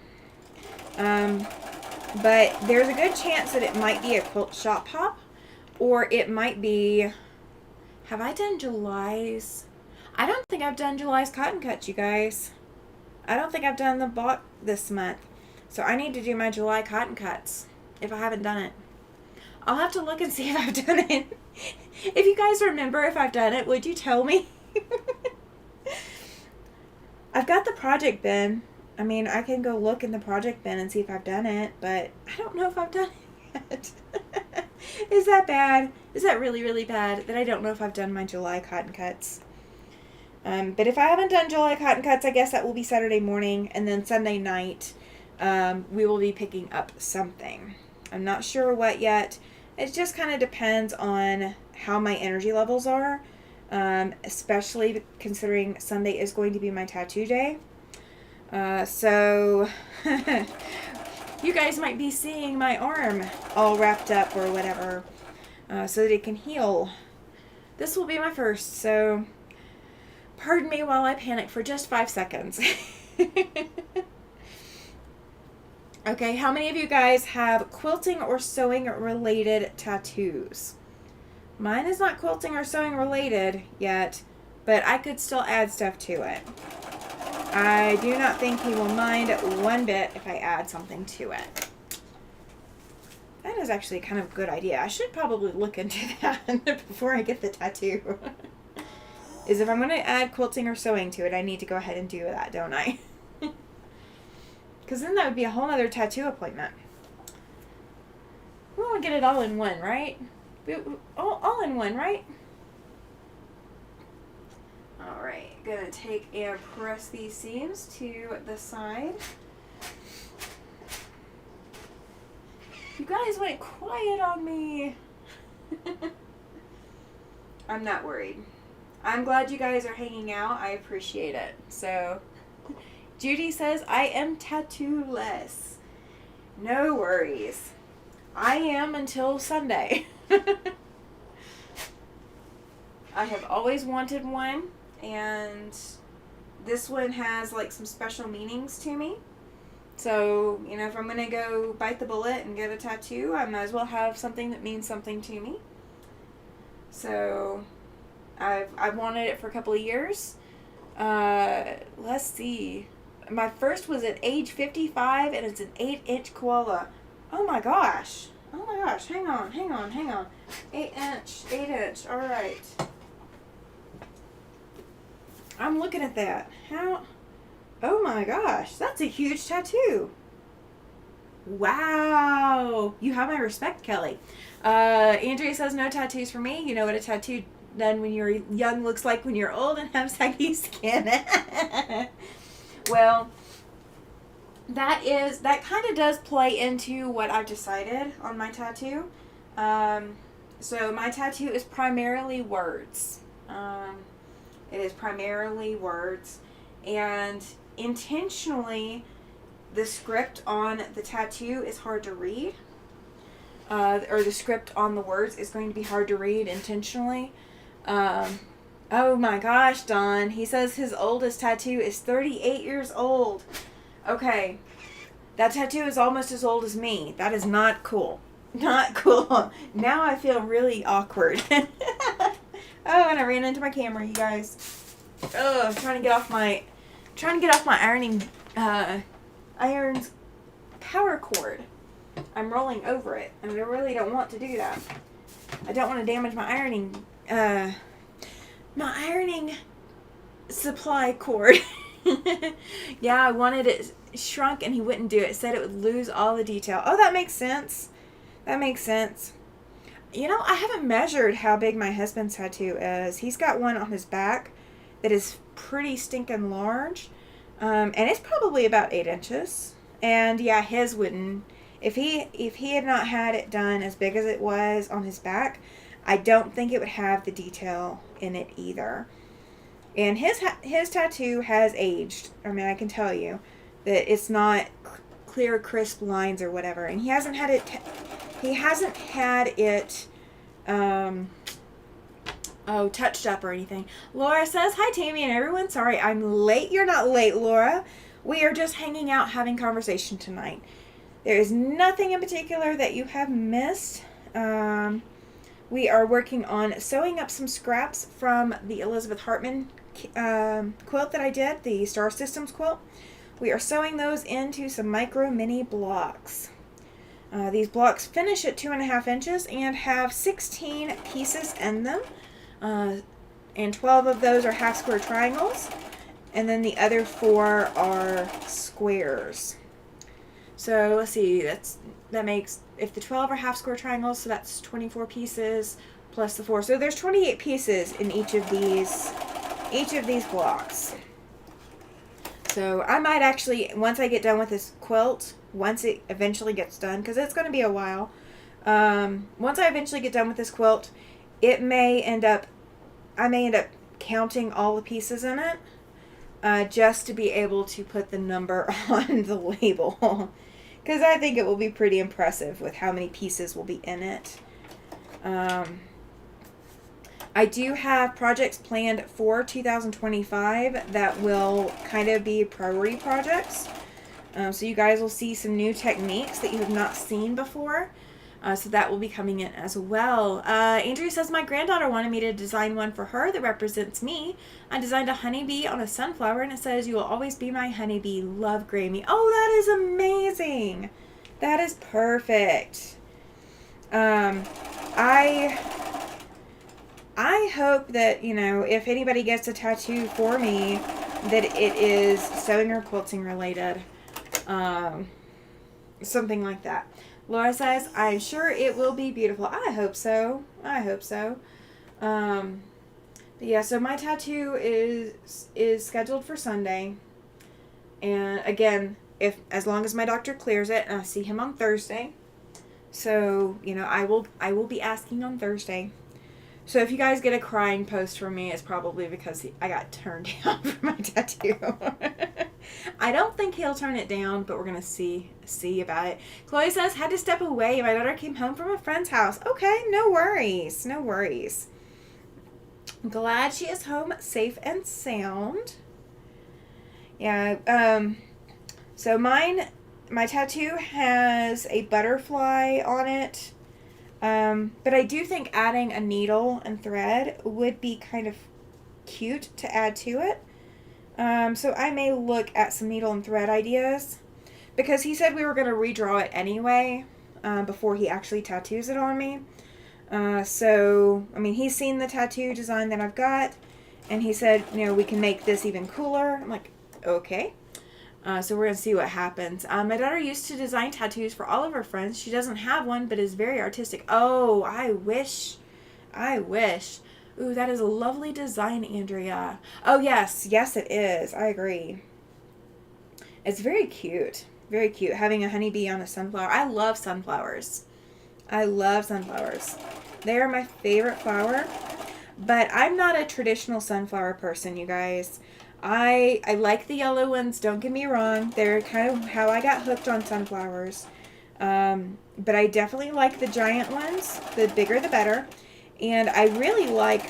but there's a good chance that it might be a quilt shop hop Or it might be, have I done July's? I don't think I've done July's cotton cuts, you guys. I don't think I've done the block this month. So I need to do my July cotton cuts if I haven't done it. I'll have to look and see if I've done it. If you guys remember if I've done it, would you tell me? I've got the project bin. I mean, I can go look in the project bin and see if I've done it, but I don't know if I've done it yet. Is that bad? Is that really, really bad that I don't know if I've done my July cotton cuts? But if I haven't done July cotton cuts, I guess that will be Saturday morning, and then Sunday night, we will be picking up something. I'm not sure what yet. It just kind of depends on how my energy levels are, especially considering Sunday is going to be my tattoo day. So you guys might be seeing my arm all wrapped up or whatever, so that it can heal. This will be my first, so pardon me while I panic for just 5 seconds. Okay, how many of you guys have quilting or sewing related tattoos? Mine is not quilting or sewing related yet, but I could still add stuff to it. I do not think he will mind one bit if I add something to it. That is actually kind of a good idea. I should probably look into that before I get the tattoo. Is if I'm going to add quilting or sewing to it, I need to go ahead and do that, don't I? Because then that would be a whole other tattoo appointment. We want to get it all in one, right? All in one, right? Alright, gonna take and press these seams to the side. You guys went quiet on me. I'm not worried. I'm glad you guys are hanging out. I appreciate it. So, Judy says, I am tattoo-less. No worries. I am until Sunday. I have always wanted one, and this one has like some special meanings to me. So, you know, if I'm going to go bite the bullet and get a tattoo, I might as well have something that means something to me. So, I've wanted it for a couple of years. Let's see. My first was at age 55, and it's an 8-inch koala. Oh my gosh. Oh my gosh. Hang on. 8-inch. All right. I'm looking at that. How? Oh my gosh. That's a huge tattoo. Wow. You have my respect, Kelly. Andrea says no tattoos for me. You know what a tattoo done when you're young looks like when you're old and have saggy skin. Well, that kind of does play into what I've decided on my tattoo. So my tattoo is primarily words. It is primarily words, and intentionally, the script on the tattoo is hard to read. Or the script on the words is going to be hard to read intentionally. Oh my gosh, Don. He says his oldest tattoo is 38 years old. Okay. That tattoo is almost as old as me. That is not cool. Not cool. Now I feel really awkward. Oh, and I ran into my camera, you guys. Oh, I'm trying to get off my ironing iron's power cord. I'm rolling over it, and I really don't want to do that. I don't want to damage my ironing supply cord. Yeah, I wanted it shrunk, and he wouldn't do it. Said it would lose all the detail. Oh, that makes sense. That makes sense. You know, I haven't measured how big my husband's tattoo is. He's got one on his back that is pretty stinking large. And it's probably about 8 inches. And yeah, his wouldn't. If he had not had it done as big as it was on his back, I don't think it would have the detail in it either. And his tattoo has aged. I mean, I can tell you that it's not clear, crisp lines or whatever. And he hasn't had it touched up or anything. Laura says, hi, Tammy and everyone. Sorry, I'm late. You're not late, Laura. We are just hanging out, having conversation tonight. There is nothing in particular that you have missed. we are working on sewing up some scraps from the Elizabeth Hartman quilt that I did, the Star Systems quilt. We are sewing those into some micro mini blocks. These blocks finish at 2.5 inches and have 16 pieces in them. And 12 of those are half square triangles. And then the other 4 are squares. So let's see, that makes, if the 12 are half square triangles, so that's 24 pieces plus the 4. So there's 28 pieces in each of these blocks. So I might actually, once I get done with this quilt, once it eventually gets done, because it's going to be a while, once I eventually get done with this quilt, I may end up counting all the pieces in it, just to be able to put the number on the label. Because I think it will be pretty impressive with how many pieces will be in it. I do have projects planned for 2025 that will kind of be priority projects. So you guys will see some new techniques that you have not seen before. So that will be coming in as well. Andrea says, my granddaughter wanted me to design one for her that represents me. I designed a honeybee on a sunflower, and it says, you will always be my honeybee. Love, Grammy. Oh, that is amazing. That is perfect. I hope that, if anybody gets a tattoo for me, that it is sewing or quilting related. Something like that. Laura says, I'm sure it will be beautiful. I hope so. But yeah, so my tattoo is scheduled for Sunday. And again, as long as my doctor clears it, and I see him on Thursday. So, I will be asking on Thursday. So if you guys get a crying post from me, it's probably because I got turned down for my tattoo. I don't think he'll turn it down, but we're going to see about it. Chloe says, had to step away. My daughter came home from a friend's house. Okay, no worries. I'm glad she is home safe and sound. Yeah, so my tattoo has a butterfly on it. But I do think adding a needle and thread would be kind of cute to add to it. So I may look at some needle and thread ideas, because he said we were going to redraw it anyway, before he actually tattoos it on me. So, I mean, he's seen the tattoo design that I've got, and he said, we can make this even cooler. I'm like, okay. So we're going to see what happens. My daughter used to design tattoos for all of her friends. She doesn't have one, but is very artistic. Oh, I wish. Ooh, that is a lovely design, Andrea. Oh, yes, it is. I agree. It's very cute. Very cute. Having a honeybee on a sunflower. I love sunflowers. They are my favorite flower. But I'm not a traditional sunflower person, you guys. I like the yellow ones, don't get me wrong. They're kind of how I got hooked on sunflowers. But I definitely like the giant ones. The bigger the better. And I really like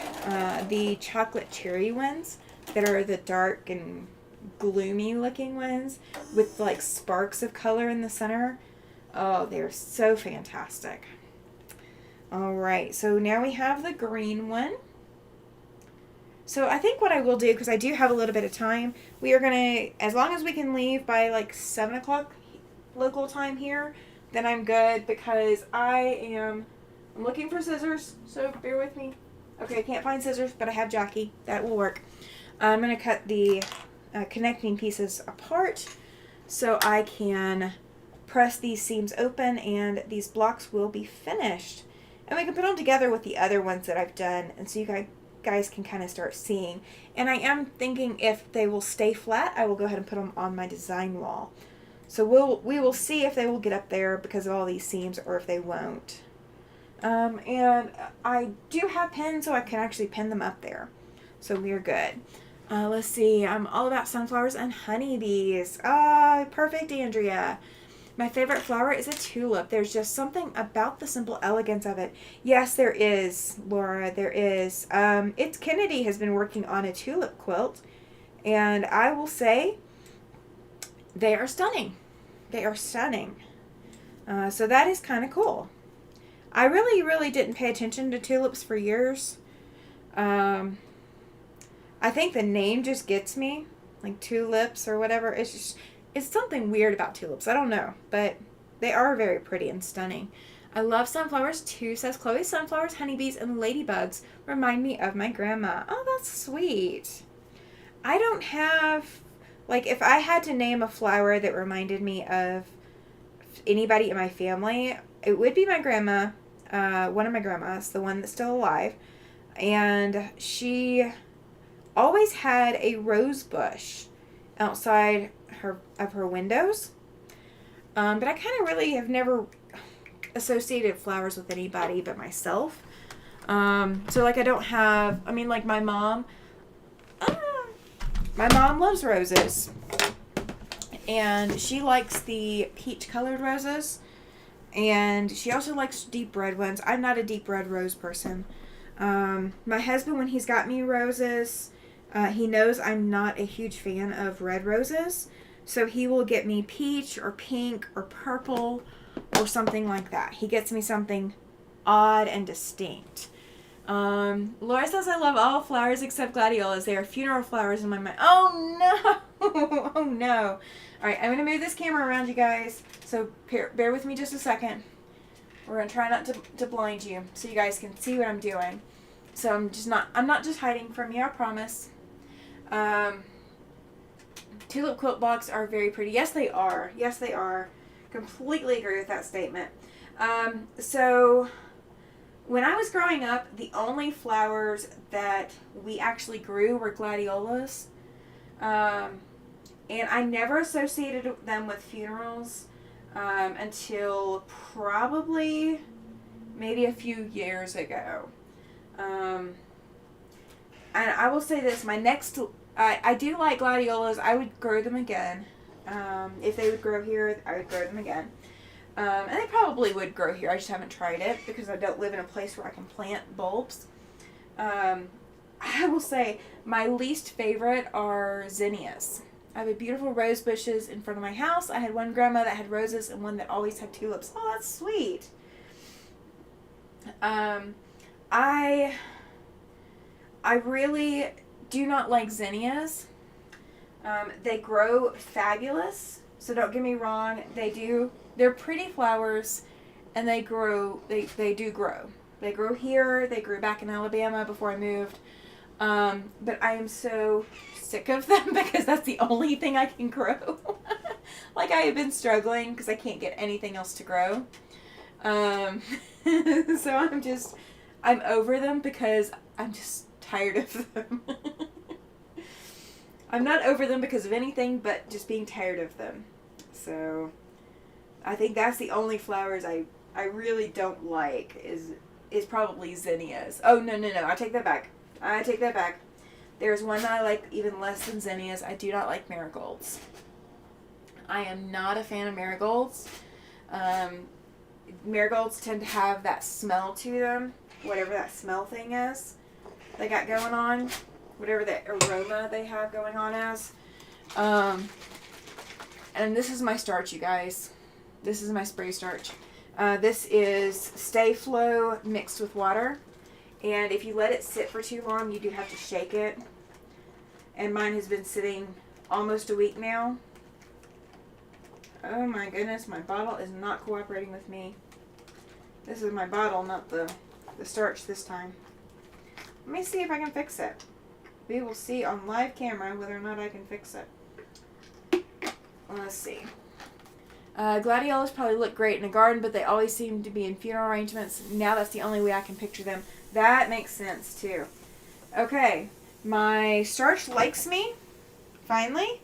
the chocolate cherry ones that are the dark and gloomy looking ones with like sparks of color in the center. Oh, they're so fantastic. Alright, so now we have the green one. So I think what I will do, because I do have a little bit of time, we are going to, as long as we can leave by like 7 o'clock local time here, then I'm good, because I'm looking for scissors, so bear with me. Okay, I can't find scissors, but I have Jackie. That will work. I'm going to cut the connecting pieces apart so I can press these seams open, and these blocks will be finished. And we can put them together with the other ones that I've done, and so you guys can kind of start seeing. And I am thinking if they will stay flat, I will go ahead and put them on my design wall. So we will see if they will get up there because of all these seams, or if they won't. And I do have pins, so I can actually pin them up there. So we're good. Let's see. I'm all about sunflowers and honeybees. Perfect, Andrea. My favorite flower is a tulip. There's just something about the simple elegance of it. Yes, there is, Laura. There is. It's Kennedy has been working on a tulip quilt, and I will say they are stunning. So that is kind of cool. I really, really didn't pay attention to tulips for years. Um, I think the name just gets me, like tulips or whatever. It's something weird about tulips. I don't know, but they are very pretty and stunning. I love sunflowers too, says Chloe. Sunflowers, honeybees, and ladybugs remind me of my grandma. Oh, that's sweet. I don't have, like, if I had to name a flower that reminded me of anybody in my family, it would be my grandma, one of my grandmas, the one that's still alive. And she always had a rose bush outside her windows. But I kind of really have never associated flowers with anybody but myself. So like I don't have, I mean, like my mom loves roses, and she likes the peach colored roses, and she also likes deep red ones. I'm not a deep red rose person. My husband, when he's got me roses, he knows I'm not a huge fan of red roses, so he will get me peach or pink or purple or something like that. He gets me something odd and distinct. Laura says, I love all flowers except gladiolas. They are funeral flowers in my mind. Oh no! Oh no. Alright, I'm going to move this camera around, you guys. So bear with me just a second. We're going to try not to blind you so you guys can see what I'm doing. So I'm not just hiding from you, I promise. Tulip quilt blocks are very pretty. Yes, they are. Yes, they are. Completely agree with that statement. So when I was growing up, the only flowers that we actually grew were gladiolas. And I never associated them with funerals until probably maybe a few years ago. And I will say this, I do like gladiolas. I would grow them again. If they would grow here, I would grow them again. And they probably would grow here. I just haven't tried it because I don't live in a place where I can plant bulbs. I will say my least favorite are zinnias. I have beautiful rose bushes in front of my house. I had one grandma that had roses and one that always had tulips. Oh, that's sweet. I really do not like zinnias. They grow fabulous, so don't get me wrong. They're pretty flowers, and they do grow. They grow here. They grew back in Alabama before I moved. But I am so sick of them because that's the only thing I can grow. Like I have been struggling because I can't get anything else to grow. So I'm over them because I'm just tired of them. I'm not over them because of anything, but just being tired of them. So I think that's the only flowers I really don't like is probably zinnias. Oh, no. I take that back. There's one that I like even less than zinnias. I do not like marigolds. I am not a fan of marigolds. Marigolds tend to have that smell to them, whatever that smell thing is they got going on, whatever the aroma they have going on as. And this is my starch, you guys. This is my spray starch. This is Stay Flow mixed with water. And if you let it sit for too long, you do have to shake it. And mine has been sitting almost a week now. Oh my goodness, my bottle is not cooperating with me. This is my bottle, not the starch this time. Let me see if I can fix it. We will see on live camera whether or not I can fix it. Let's see. Gladiolas probably look great in a garden, but they always seem to be in funeral arrangements. Now that's the only way I can picture them. That makes sense, too. Okay. My starch likes me, finally,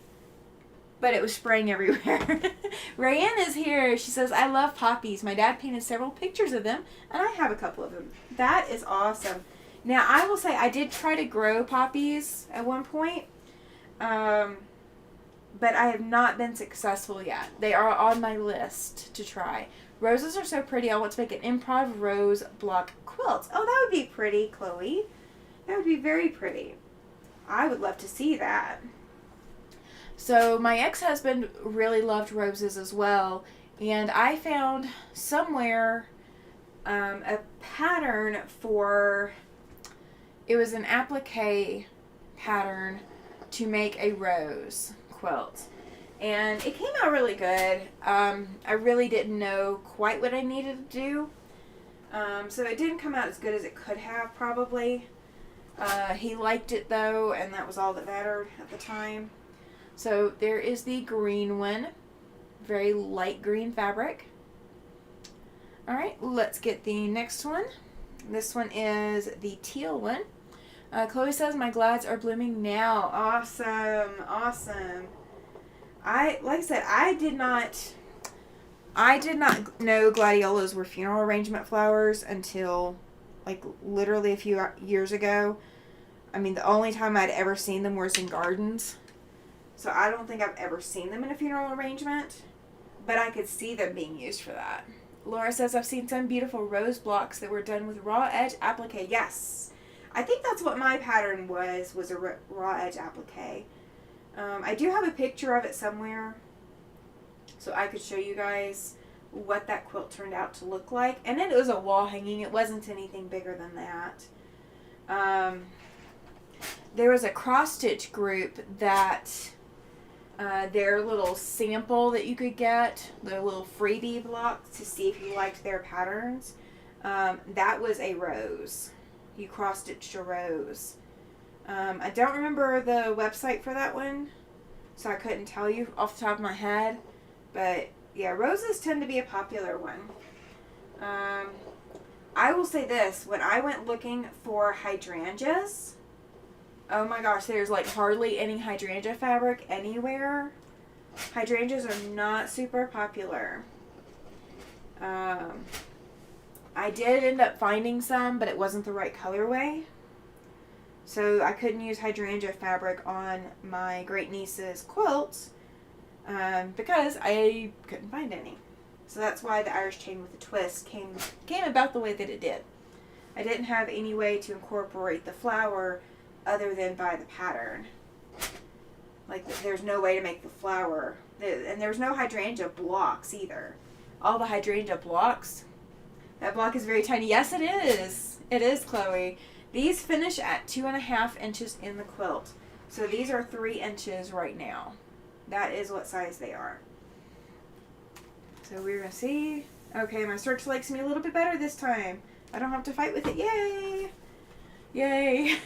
but it was spraying everywhere. Rayanne is here. She says, I love poppies. My dad painted several pictures of them, and I have a couple of them. That is awesome. Now, I will say I did try to grow poppies at one point, but I have not been successful yet. They are on my list to try. Roses are so pretty. I want to make an improv rose block quilt. Oh, that would be pretty, Chloe. That would be very pretty. I would love to see that. So my ex-husband really loved roses as well, and I found somewhere a pattern for, it was an applique pattern to make a rose quilt. And it came out really good. I really didn't know quite what I needed to do. So it didn't come out as good as it could have, probably. He liked it, though, and that was all that mattered at the time. So there is the green one. Very light green fabric. Alright, let's get the next one. This one is the teal one. Chloe says, my glads are blooming now. Awesome. Awesome. Like I said, I did not know gladiolas were funeral arrangement flowers until, like, literally a few years ago. I mean, the only time I'd ever seen them was in gardens. So I don't think I've ever seen them in a funeral arrangement. But I could see them being used for that. Laura says, I've seen some beautiful rose blocks that were done with raw edge applique. Yes. I think that's what my pattern was a raw edge applique. I do have a picture of it somewhere, so I could show you guys what that quilt turned out to look like. And it was a wall hanging. It wasn't anything bigger than that. There was a cross-stitch group that their little sample that you could get, their little freebie block to see if you liked their patterns. That was a rose. You cross-stitched a rose. I don't remember the website for that one, so I couldn't tell you off the top of my head. But, yeah, roses tend to be a popular one. I will say this. When I went looking for hydrangeas, oh my gosh, there's like hardly any hydrangea fabric anywhere. Hydrangeas are not super popular. I did end up finding some, but it wasn't the right colorway. So I couldn't use hydrangea fabric on my great niece's quilts because I couldn't find any. So that's why the Irish chain with a twist came about the way that it did. I didn't have any way to incorporate the flower other than by the pattern. Like, there's no way to make the flower. And there's no hydrangea blocks either. All the hydrangea blocks, that block is very tiny. Yes, it is. It is, Chloe. These finish at 2.5 inches in the quilt. So these are 3 inches right now. That is what size they are. So we're going to see. Okay, my search likes me a little bit better this time. I don't have to fight with it. Yay! Yay!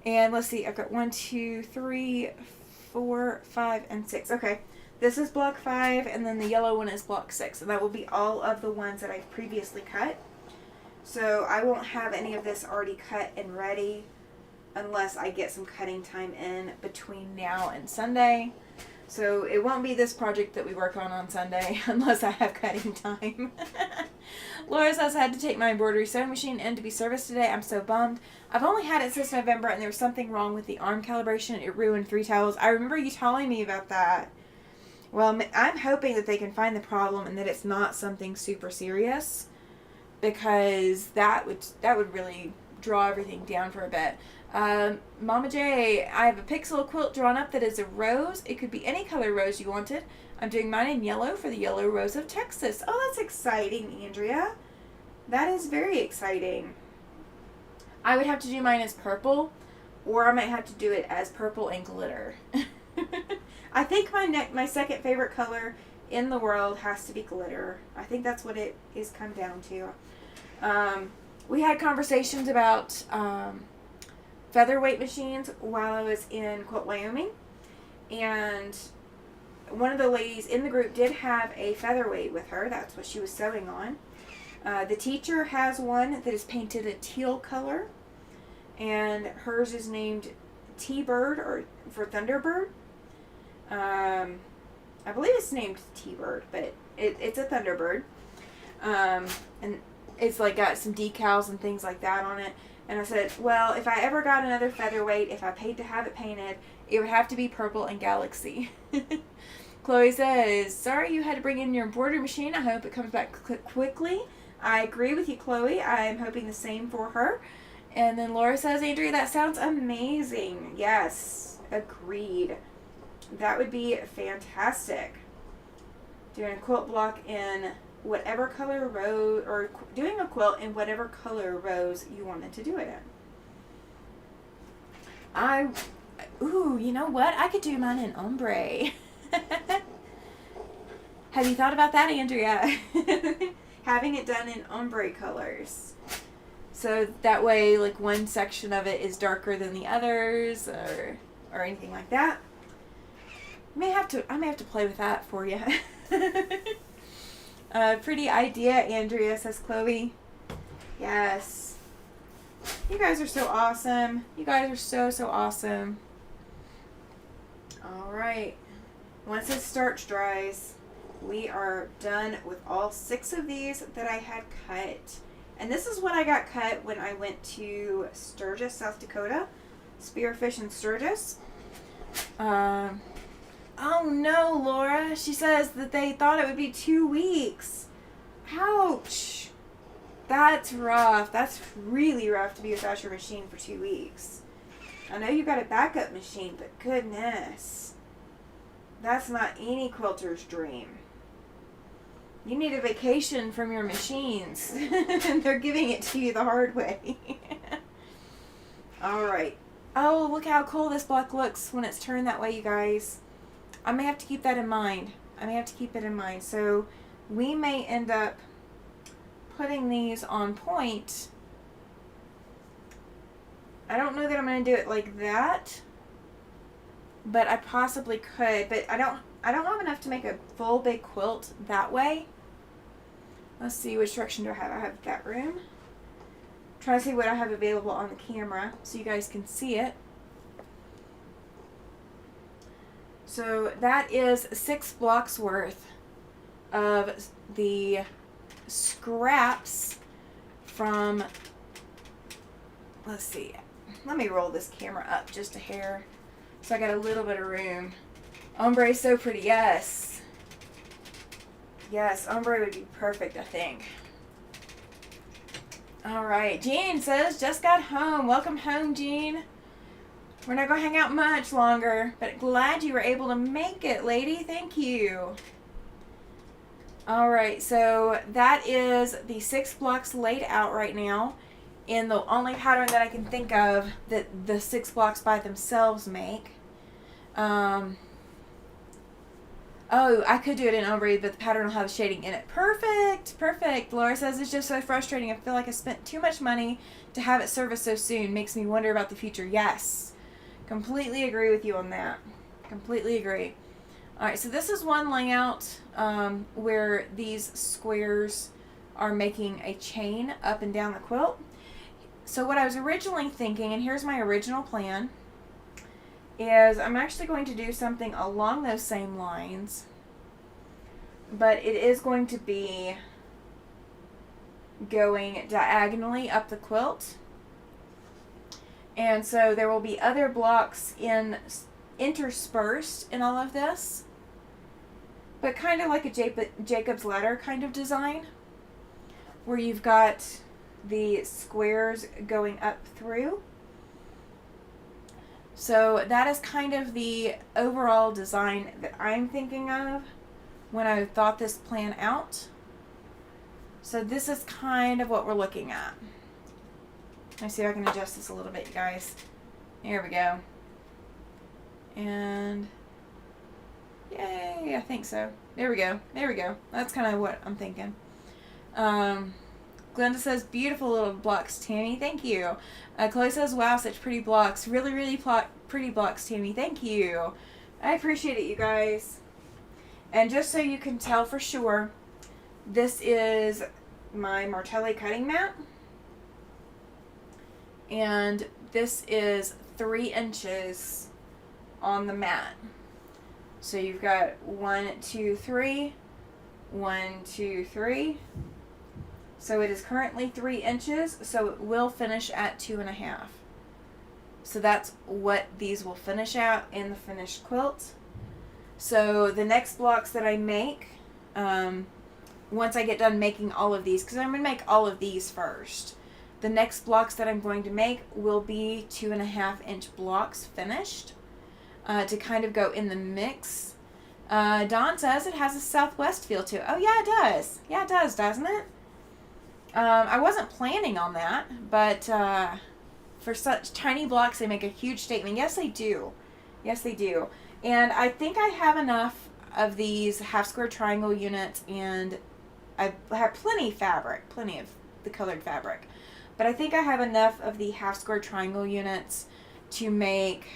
And let's see. I've got 1, 2, 3, 4, 5, and 6. Okay. This is block 5, and then the yellow one is block 6. And that will be all of the ones that I've previously cut. So I won't have any of this already cut and ready unless I get some cutting time in between now and Sunday. So it won't be this project that we work on Sunday unless I have cutting time. Laura says, I had to take my embroidery sewing machine in to be serviced today. I'm so bummed. I've only had it since November, and there was something wrong with the arm calibration. It ruined 3 towels. I remember you telling me about that. Well, I'm hoping that they can find the problem and that it's not something super serious, because that would really draw everything down for a bit. Mama J, I have a pixel quilt drawn up that is a rose. It could be any color rose you wanted. I'm doing mine in yellow for the Yellow Rose of Texas. Oh, that's exciting, Andrea. That is very exciting. I would have to do mine as purple, or I might have to do it as purple and glitter. I think my second favorite color in the world has to be glitter. I think that's what it is come down to. We had conversations about featherweight machines while I was in Quilt Wyoming, and one of the ladies in the group did have a featherweight with her. That's what she was sewing on. The teacher has one that is painted a teal color, and hers is named T-Bird, or for Thunderbird. I believe it's named T-Bird, but it's a Thunderbird. And it's like got some decals and things like that on it. And I said, well, if I ever got another featherweight, if I paid to have it painted, it would have to be purple and galaxy. Chloe says, sorry you had to bring in your embroidery machine. I hope it comes back quickly. I agree with you, Chloe. I'm hoping the same for her. And then Laura says, Andrea, that sounds amazing. Yes, agreed. That would be fantastic. Doing a quilt block in whatever color rose, or doing a quilt in whatever color rose you wanted to do it in. Ooh, you know what? I could do mine in ombre. Have you thought about that, Andrea? Having it done in ombre colors. So that way, like, one section of it is darker than the others, or anything like that. I may have to play with that for you. Pretty idea, Andrea, says Chloe. Yes. You guys are so awesome. You guys are so awesome. Alright. Once this starch dries, we are done with all 6 of these that I had cut. And this is what I got cut when I went to Sturgis, South Dakota. Spearfish and Sturgis. Oh no, Laura. She says that they thought it would be 2 weeks. Ouch. That's rough. That's really rough to be without your machine for 2 weeks. I know you got a backup machine, but goodness. That's not any quilter's dream. You need a vacation from your machines. And they're giving it to you the hard way. Alright. Oh, look how cool this block looks when it's turned that way, you guys. I may have to keep that in mind. So we may end up putting these on point. I don't know that I'm going to do it like that, but I possibly could. But I don't have enough to make a full big quilt that way. Let's see, which direction do I have? I have that room. Try to see what I have available on the camera so you guys can see it. So that is 6 blocks worth of the scraps from, let's see, let me roll this camera up just a hair so I got a little bit of room. Ombre is so pretty, yes. Yes, ombre would be perfect, I think. Alright, Jean says, just got home. Welcome home, Jean. We're not going to hang out much longer, but glad you were able to make it, lady. Thank you. Alright, so that is the 6 blocks laid out right now in the only pattern that I can think of that the 6 blocks by themselves make. Oh, I could do it in ombre, but the pattern will have shading in it. Perfect! Perfect! Laura says it's just so frustrating. I feel like I spent too much money to have it serviced so soon. Makes me wonder about the future. Yes. Completely agree with you on that. Completely agree. Alright, so this is one layout where these squares are making a chain up and down the quilt. So what I was originally thinking, and here's my original plan, is I'm actually going to do something along those same lines, but it is going to be going diagonally up the quilt. And so there will be other blocks interspersed in all of this, but kind of like a Jacob's ladder kind of design, where you've got the squares going up through. So that is kind of the overall design that I'm thinking of when I thought this plan out. So this is kind of what we're looking at. Let me see if I can adjust this a little bit, you guys. There we go. And yay, I think so. There we go. There we go. That's kind of what I'm thinking. Glenda says, beautiful little blocks, Tammy. Thank you. Chloe says, wow, such pretty blocks. Really, really pretty blocks, Tammy. Thank you. I appreciate it, you guys. And just so you can tell for sure, this is my Martelli cutting mat. And this is 3 inches on the mat. So you've got 1, 2, 3, 1, 2, 3. So it is currently 3 inches, so it will finish at 2.5. So that's what these will finish out in the finished quilt. So the next blocks that I make, once I get done making all of these, because I'm going to make all of these first, the next blocks that I'm going to make will be 2.5 inch blocks finished to kind of go in the mix Dawn says it has a Southwest feel to it. Oh, yeah, it does. Yeah, it does, doesn't it? I wasn't planning on that, but for such tiny blocks, they make a huge statement. Yes, they do. Yes, they do. And I think I have enough of these half square triangle units, and I have plenty of the colored fabric. But I think I have enough of the half square triangle units to make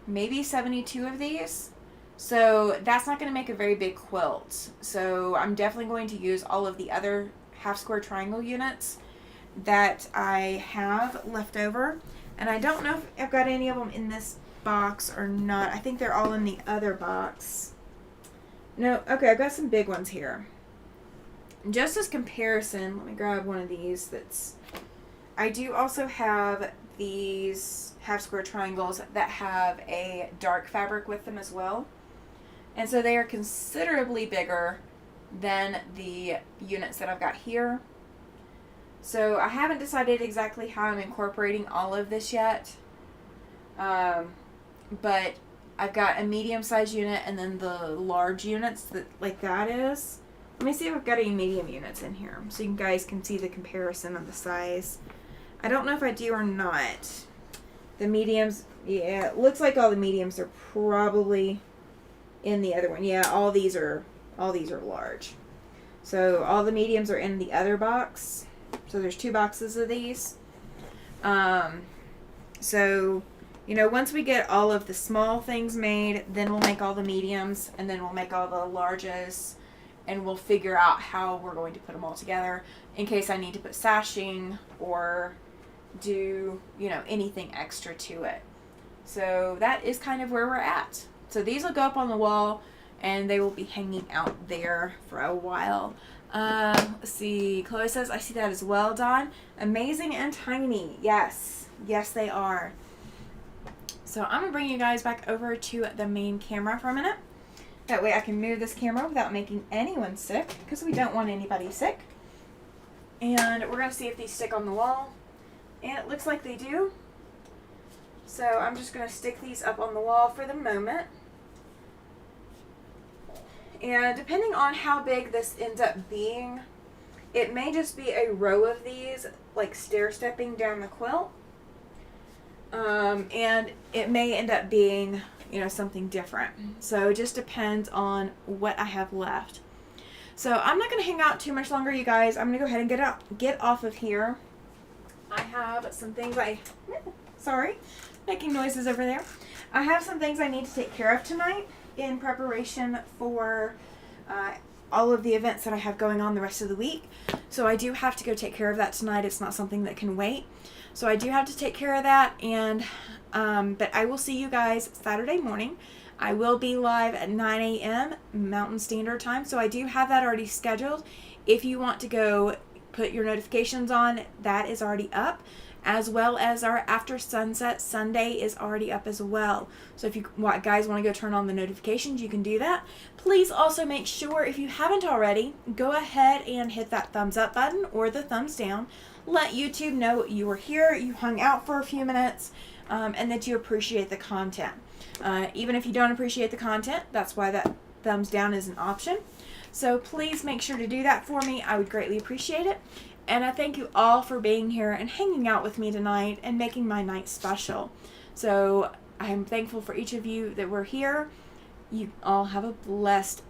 maybe 72 of these. So that's not going to make a very big quilt. So I'm definitely going to use all of the other half square triangle units that I have left over. And I don't know if I've got any of them in this box or not. I think they're all in the other box. No, okay, I've got some big ones here. Just as comparison, let me grab one of these I do also have these half square triangles that have a dark fabric with them as well. And so they are considerably bigger than the units that I've got here. So I haven't decided exactly how I'm incorporating all of this yet. But I've got a medium-sized unit and then the large units that is. Let me see if I've got any medium units in here so you guys can see the comparison of the size. I don't know if I do or not. The mediums, yeah, it looks like all the mediums are probably in the other one. Yeah, all these are large. So all the mediums are in the other box. So there's 2 boxes of these. So, you know, once we get all of the small things made, then we'll make all the mediums, and then we'll make all the larges, and we'll figure out how we're going to put them all together in case I need to put sashing or do, you know, anything extra to it. So that is kind of where we're at. So these will go up on the wall, and they will be hanging out there for a while. Let's see. Chloe says, I see that as well, Dawn. Amazing and tiny. Yes. Yes, they are. So I'm going to bring you guys back over to the main camera for a minute. That way I can move this camera without making anyone sick, because we don't want anybody sick. And we're going to see if these stick on the wall. And it looks like they do. So I'm just going to stick these up on the wall for the moment. And depending on how big this ends up being, it may just be a row of these, like stair-stepping down the quilt. And it may end up being, you know, something different. So it just depends on what I have left. So I'm not going to hang out too much longer, you guys. I'm going to go ahead and get off of here. I have some things sorry, making noises over there. I have some things I need to take care of tonight in preparation for all of the events that I have going on the rest of the week. So I do have to go take care of that tonight. It's not something that can wait. So I do have to take care of that, and but I will see you guys Saturday morning. I will be live at 9 a.m. Mountain Standard Time, so I do have that already scheduled. If you want to go put your notifications on, that is already up, as well as our After Sunset Sunday is already up as well. So if you guys want to go turn on the notifications, you can do that. Please also make sure, if you haven't already, go ahead and hit that thumbs up button or the thumbs down. Let YouTube know you were here, you hung out for a few minutes, and that you appreciate the content. Even if you don't appreciate the content, that's why that thumbs down is an option. So please make sure to do that for me. I would greatly appreciate it. And I thank you all for being here and hanging out with me tonight and making my night special. So I'm thankful for each of you that were here. You all have a blessed